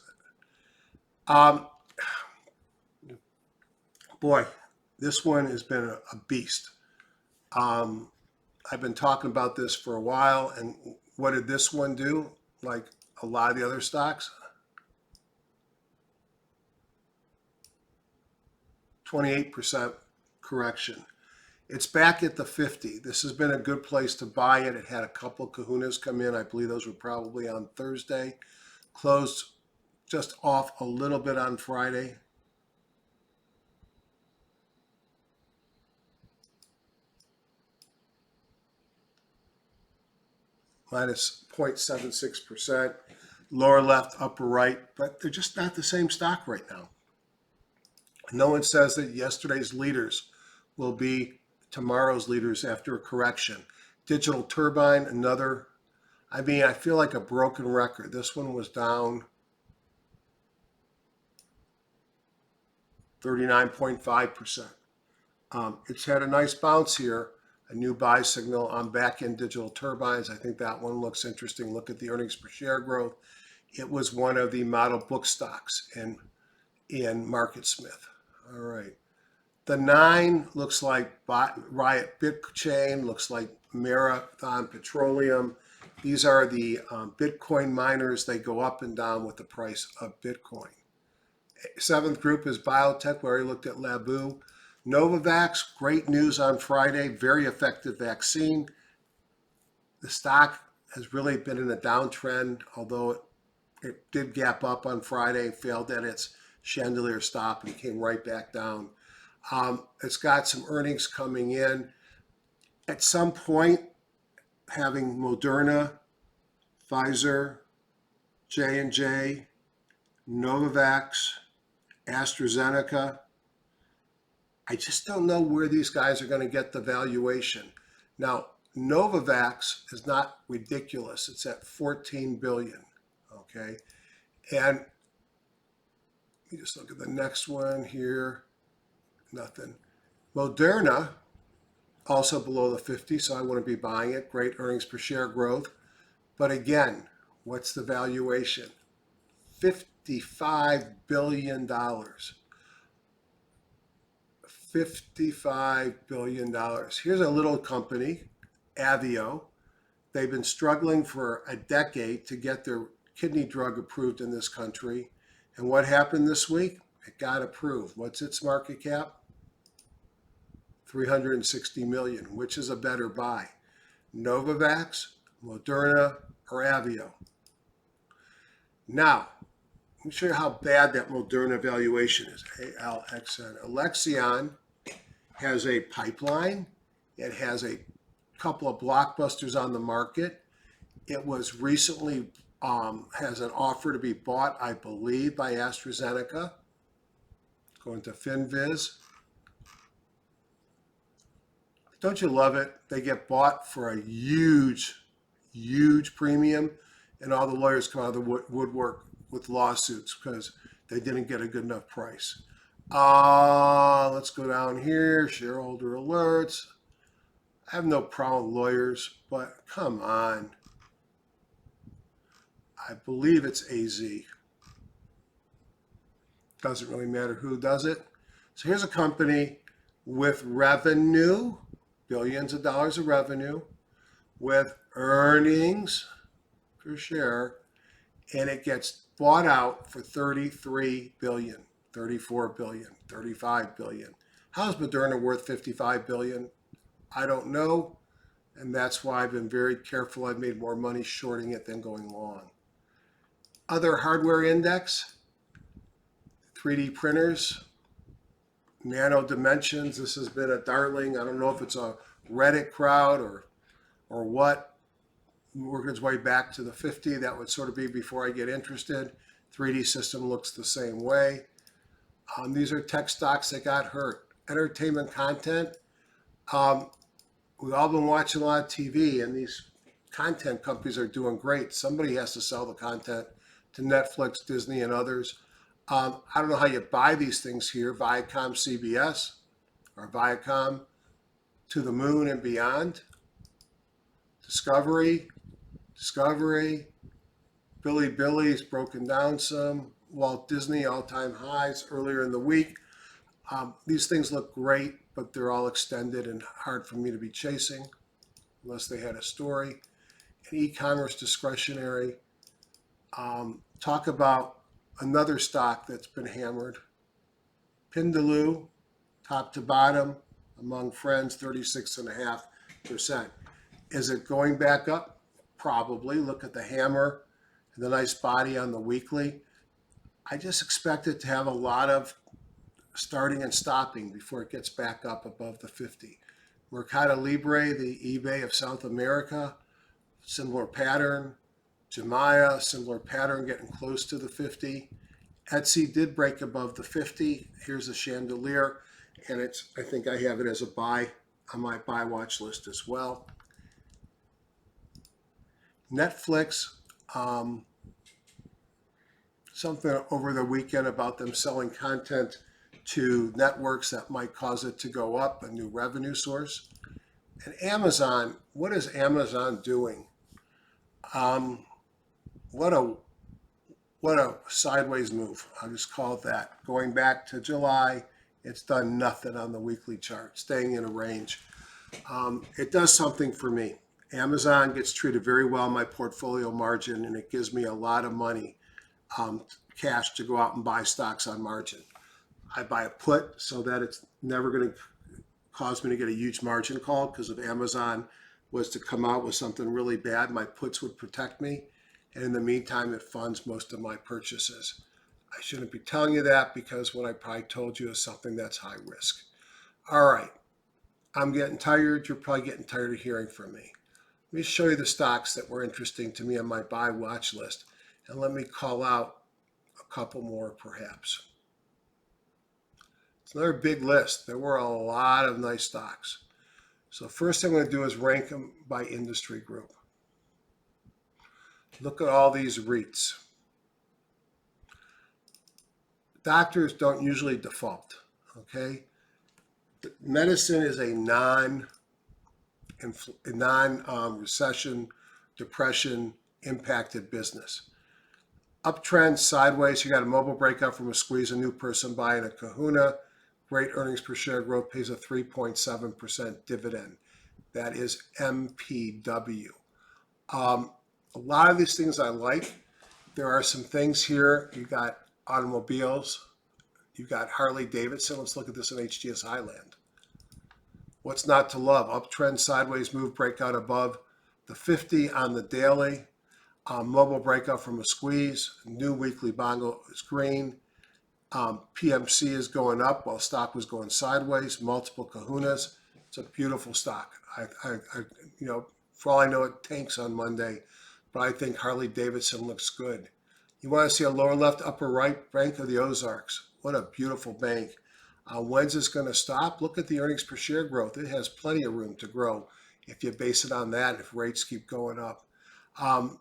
it. Boy, this one has been a beast. I've been talking about this for a while, and what did this one do? Like a lot of the other stocks? 28% correction. It's back at the 50. This has been a good place to buy it. It had a couple kahunas come in. I believe those were probably on Thursday. Closed just off a little bit on Friday. Minus 0.76%. Lower left, upper right. But they're just not the same stock right now. No one says that yesterday's leaders will be tomorrow's leaders after a correction. Digital Turbine, another. I mean, I feel like a broken record. This one was down 39.5%. It's had a nice bounce here, a new buy signal on back-end Digital Turbines. I think that one looks interesting. Look at the earnings per share growth. It was one of the model book stocks in MarketSmith. All right. The 9 looks like Riot Bitchain, looks like Marathon Petroleum. These are the Bitcoin miners. They go up and down with the price of Bitcoin. 7th group is biotech. We already looked at Labu. Novavax, great news on Friday. Very effective vaccine. The stock has really been in a downtrend, although it did gap up on Friday, failed at its chandelier stop and came right back down. It's got some earnings coming in. At some point, having Moderna, Pfizer, J&J, Novavax, AstraZeneca, I just don't know where these guys are going to get the valuation. Now, Novavax is not ridiculous. It's at $14 billion, okay? And let me just look at the next one here. Nothing. Moderna, also below the 50, so I want to be buying it. Great earnings per share growth. But again, what's the valuation? $55 billion. $55 billion. Here's a little company, Avio. They've been struggling for a decade to get their kidney drug approved in this country. And what happened this week? It got approved. What's its market cap? $360 million. Which is a better buy? Novavax, Moderna, or Avio? Now, let me show you how bad that Moderna valuation is. ALXN. Alexion has a pipeline. It has a couple of blockbusters on the market. It was recently has an offer to be bought, I believe, by AstraZeneca. Going to FinViz. Don't you love it? They get bought for a huge, huge premium, and all the lawyers come out of the woodwork with lawsuits because they didn't get a good enough price. Let's go down here. Shareholder alerts. I have no problem with lawyers, but come on. I believe it's AZ. Doesn't really matter who does it. So here's a company with revenue, billions of dollars of revenue, with earnings per share, and it gets bought out for $33 billion, $34 billion, $35 billion. How is Moderna worth $55 billion? I don't know, and that's why I've been very careful. I've made more money shorting it than going long. Other hardware index, 3D printers, nano dimensions. This has been a darling. I don't know if it's a Reddit crowd or what. Working its way back to the 50. That would sort of be before I get interested. 3D system looks the same way. These are tech stocks that got hurt. Entertainment content. We've all been watching a lot of TV, and these content companies are doing great. Somebody has to sell the content to Netflix, Disney, and others. I don't know how you buy these things here. Viacom, CBS, or Viacom, to the moon and beyond. Discovery, Billy's broken down some. Walt Disney, all-time highs earlier in the week. These things look great, but they're all extended and hard for me to be chasing unless they had a story. And e-commerce discretionary. Talk about another stock that's been hammered. Pindaloo, top to bottom, among friends, 36.5%. Is it going back up? Probably. Look at the hammer and the nice body on the weekly. I just expect it to have a lot of starting and stopping before it gets back up above the 50. Mercado Libre, the eBay of South America, similar pattern. Jumia, similar pattern, getting close to the 50. Etsy did break above the 50. Here's a chandelier, and I think I have it as a buy on my buy watch list as well. Netflix, something over the weekend about them selling content to networks that might cause it to go up, a new revenue source. And Amazon, what is Amazon doing? What a sideways move. I'll just call it that. Going back to July, it's done nothing on the weekly chart, staying in a range. It does something for me. Amazon gets treated very well in my portfolio margin, and it gives me a lot of money, cash, to go out and buy stocks on margin. I buy a put so that it's never going to cause me to get a huge margin call, because if Amazon was to come out with something really bad, my puts would protect me. And in the meantime, it funds most of my purchases. I shouldn't be telling you that, because what I probably told you is something that's high risk. All right. I'm getting tired. You're probably getting tired of hearing from me. Let me show you the stocks that were interesting to me on my buy watch list. And let me call out a couple more perhaps. It's another big list. There were a lot of nice stocks. So first thing I'm going to do is rank them by industry group. Look at all these REITs. Doctors don't usually default, okay? Medicine is a non-recession, depression impacted business. Uptrend, sideways, you got a mobile breakout from a squeeze, a new person buying a kahuna. Great earnings per share growth, pays a 3.7% dividend. That is MPW. A lot of these things I like. There are some things here. You got automobiles. You got Harley Davidson. Let's look at this in HGSI land. What's not to love? Uptrend, sideways move, breakout above the 50 on the daily. Mobile breakout from a squeeze. New weekly bongo is green. PMC is going up while stock was going sideways. Multiple kahunas. It's a beautiful stock. For all I know, it tanks on Monday, but I think Harley Davidson looks good. You want to see a lower left, upper right, Bank of the Ozarks. What a beautiful bank. When's this going to stop? Look at the earnings per share growth. It has plenty of room to grow if you base it on that, if rates keep going up. I'm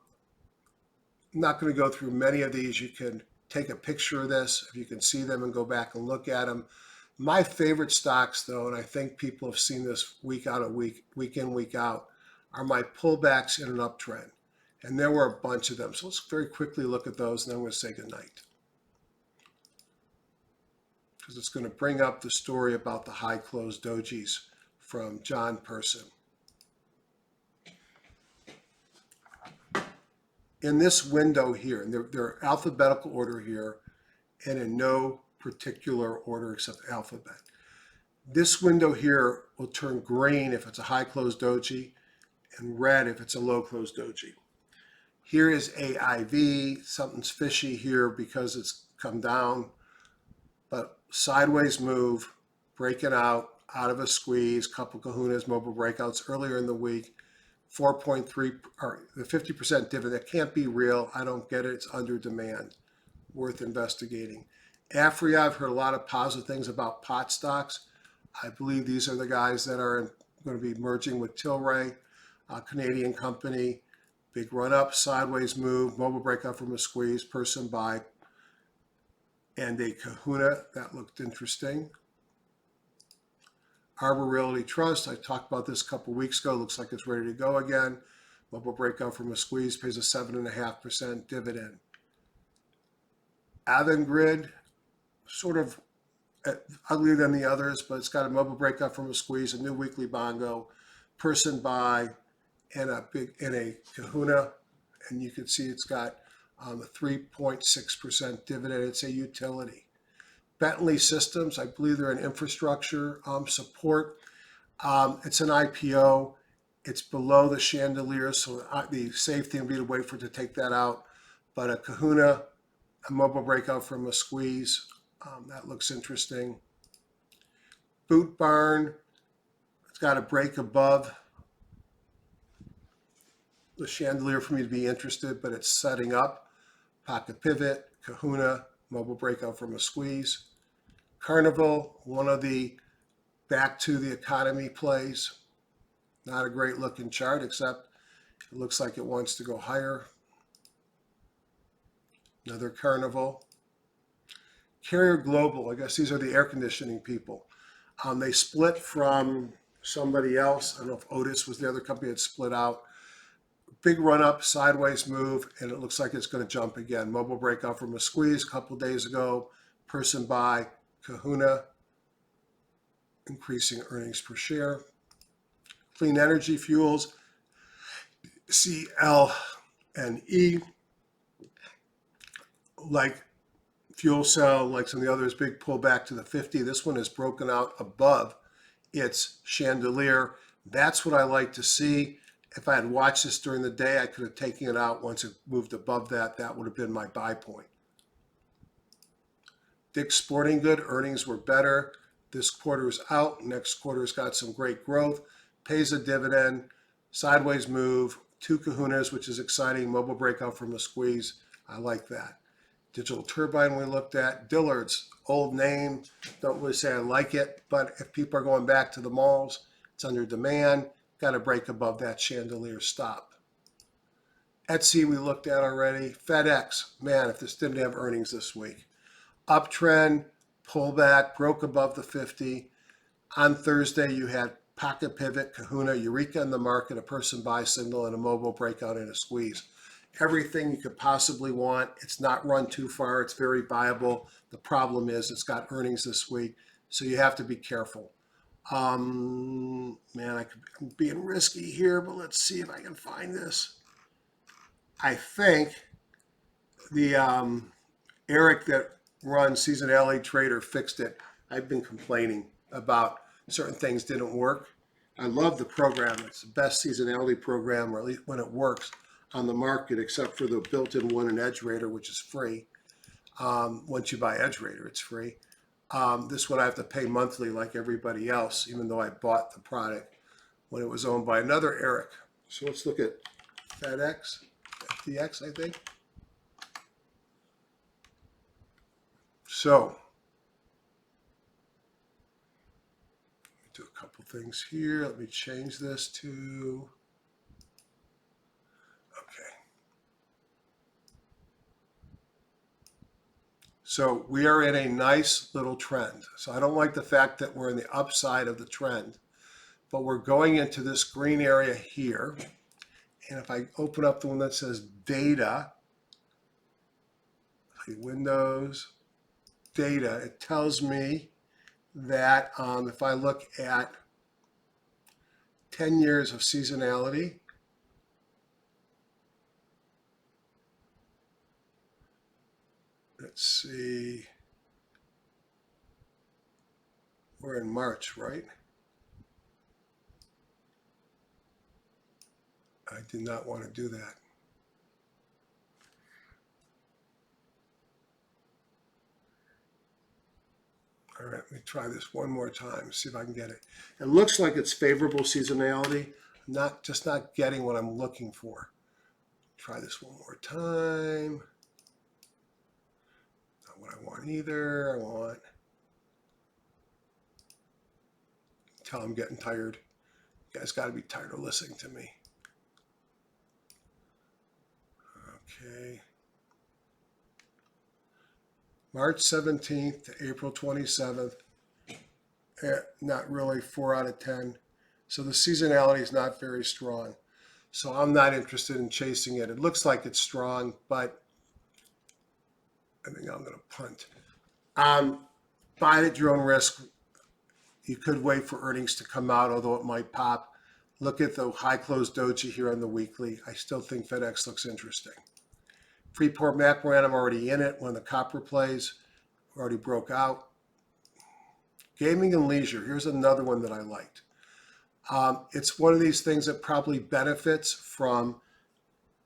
not going to go through many of these. You can take a picture of this if you can see them and go back and look at them. My favorite stocks, though, and I think people have seen this week out of week in, week out, are my pullbacks in an uptrend. And there were a bunch of them. So let's very quickly look at those, and then we'll say goodnight. Because it's going to bring up the story about the high close dojis from John Person. In this window here, and they're alphabetical order here, and in no particular order except alphabet. This window here will turn green if it's a high close doji, and red if it's a low close doji. Here is AIV. Something's fishy here because it's come down, but sideways move, breaking out of a squeeze, couple kahunas, mobile breakouts earlier in the week. 4.3 or the 50% dividend. That can't be real. I don't get it. It's under demand. Worth investigating. Afri, I've heard a lot of positive things about pot stocks. I believe these are the guys that are going to be merging with Tilray, a Canadian company. Big run up, sideways move, mobile breakout from a squeeze, person buy, and a kahuna. That looked interesting. Arbor Realty Trust, I talked about this a couple weeks ago. Looks like it's ready to go again. Mobile breakout from a squeeze, pays a 7.5% dividend. Avangrid, sort of uglier than the others, but it's got a mobile breakout from a squeeze, a new weekly bongo, person buy, and a kahuna. And you can see it's got a 3.6% dividend. It's a utility. Bentley Systems, I believe they're in infrastructure support. It's an IPO. It's below the chandelier, so the safe thing would be to wait for it to take that out. But a kahuna, a mobile breakout from a squeeze, that looks interesting. Boot Barn, it's got a break above the chandelier for me to be interested, but it's setting up. Pocket pivot, kahuna, mobile breakout from a squeeze. Carnival, one of the back to the economy plays. Not a great looking chart, except it looks like it wants to go higher. Another Carnival. Carrier Global, I guess these are the air conditioning people. They split from somebody else. I don't know if Otis was the other company that split out. Big run up, sideways move, and it looks like it's going to jump again. Mobile breakout from a squeeze a couple days ago. Person buy, kahuna, increasing earnings per share. Clean energy fuels, CLNE, like fuel cell, like some of the others, big pullback to the 50. This one is broken out above its chandelier. That's what I like to see. If I had watched this during the day, I could have taken it out once it moved above that. That would have been my buy point. Dick's Sporting Good, earnings were better. This quarter is out. Next quarter's got some great growth. Pays a dividend. Sideways move. Two kahunas, which is exciting. Mobile breakout from a squeeze. I like that. Digital Turbine we looked at. Dillard's, old name. Don't really say I like it, but if people are going back to the malls, it's under demand. Got to break above that chandelier stop. Etsy we looked at already. FedEx, man, if this didn't have earnings this week. Uptrend, pullback, broke above the 50. On Thursday, you had pocket pivot, kahuna, eureka in the market, a person buy signal, and a mobile breakout and a squeeze. Everything you could possibly want. It's not run too far. It's very viable. The problem is it's got earnings this week, so you have to be careful. Man, I'm being risky here, but let's see if I can find this. I think the Eric that runs Seasonality Trader fixed it. I've been complaining about certain things didn't work. I love the program. It's the best seasonality program, or at least when it works on the market, except for the built-in one in Edge Rater, which is free. Once you buy Edge Rater, it's free. This one I have to pay monthly like everybody else, even though I bought the product when it was owned by another Eric. So let's look at FedEx, FTX, I think. So, do a couple things here. Let me change this to, okay. So we are in a nice little trend. So I don't like the fact that we're in the upside of the trend, but we're going into this green area here. And if I open up the one that says data, Windows, data, it tells me that if I look at 10 years of seasonality, let's see, we're in March, right? I did not want to do that. All right, let me try this one more time, see if I can get it. It looks like it's favorable seasonality. I'm just not getting what I'm looking for. Try this one more time. Not what I want either. I want, until I'm getting tired. You guys got to be tired of listening to me. Okay. March 17th to April 27th. Not really 4 out of 10. So the seasonality is not very strong. So I'm not interested in chasing it. It looks like it's strong, but I think I'm going to punt. Buy it at your own risk. You could wait for earnings to come out, although it might pop. Look at the high close doji here on the weekly. I still think FedEx looks interesting. Freeport McMoran, I'm already in it. When the copper plays, already broke out. Gaming and leisure. Here's another one that I liked. It's one of these things that probably benefits from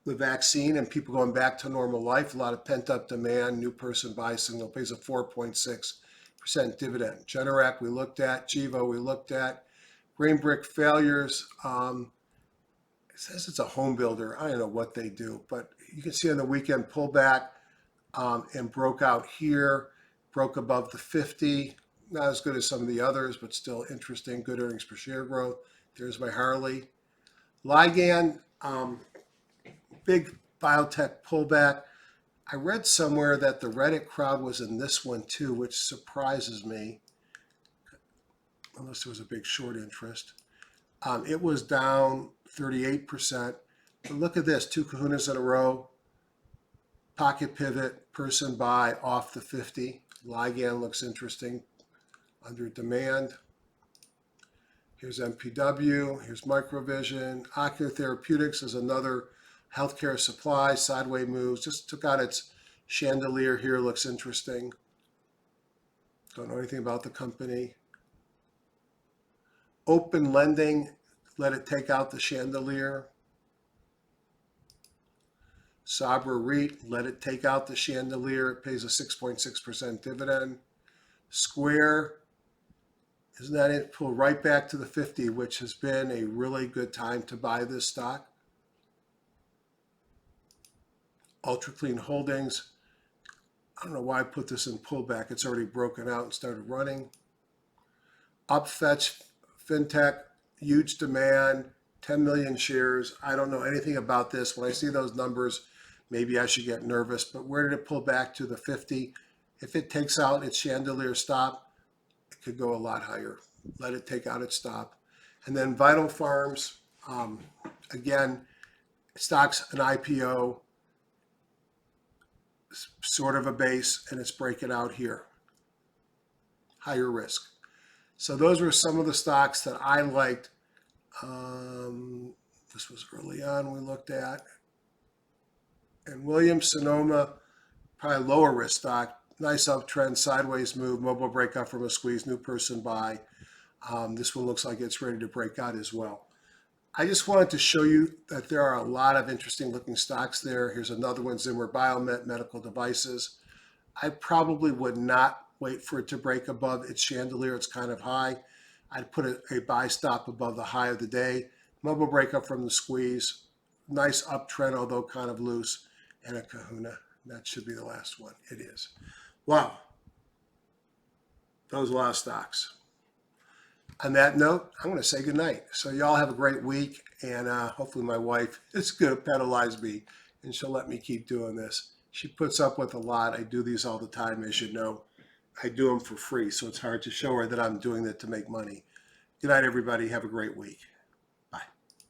the vaccine and people going back to normal life. A lot of pent-up demand, new person buy signal, pays a 4.6% dividend. Generac we looked at, Gevo we looked at. Green Brick failures. It says it's a home builder. I don't know what they do, but you can see on the weekend pullback and broke out here, broke above the 50. Not as good as some of the others, but still interesting. Good earnings per share growth. There's my Harley. Ligand, big biotech pullback. I read somewhere that the Reddit crowd was in this one too, which surprises me, unless there was a big short interest. It was down 38%. But look at this, 2 kahunas in a row. Pocket pivot, person buy off the 50. Ligand looks interesting. Under demand. Here's MPW. Here's Microvision. Ocular Therapeutics is another healthcare supply. Sideways moves. Just took out its chandelier here. Looks interesting. Don't know anything about the company. Open lending. Let it take out the chandelier. Sabra REIT. Let it take out the chandelier. It pays a 6.6% dividend. Square. Isn't that it? Pull right back to the 50, which has been a really good time to buy this stock. Ultra Clean Holdings. I don't know why I put this in pullback. It's already broken out and started running. Upfetch FinTech, huge demand, 10 million shares. I don't know anything about this. When I see those numbers, maybe I should get nervous. But where did it pull back to the 50? If it takes out its chandelier stop, could go a lot higher. Let it take out its stop. And then Vital Farms, again, stocks an IPO, sort of a base, and it's breaking out here. Higher risk. So those were some of the stocks that I liked. This was early on we looked at. And Williams-Sonoma, probably lower risk stock. Nice uptrend, sideways move, mobile breakout from a squeeze, new person buy. This one looks like it's ready to break out as well. I just wanted to show you that there are a lot of interesting looking stocks there. Here's another one, Zimmer Biomet, medical devices. I probably would not wait for it to break above its chandelier. It's kind of high. I'd put a buy stop above the high of the day. Mobile breakup from the squeeze. Nice uptrend, although kind of loose. And a kahuna. That should be the last one. It is. Wow. Those are a lot of stocks. On that note, I'm going to say goodnight. So y'all have a great week. And hopefully my wife is going to penalize me. And she'll let me keep doing this. She puts up with a lot. I do these all the time, as you know. I do them for free. So it's hard to show her that I'm doing it to make money. Good night, everybody. Have a great week.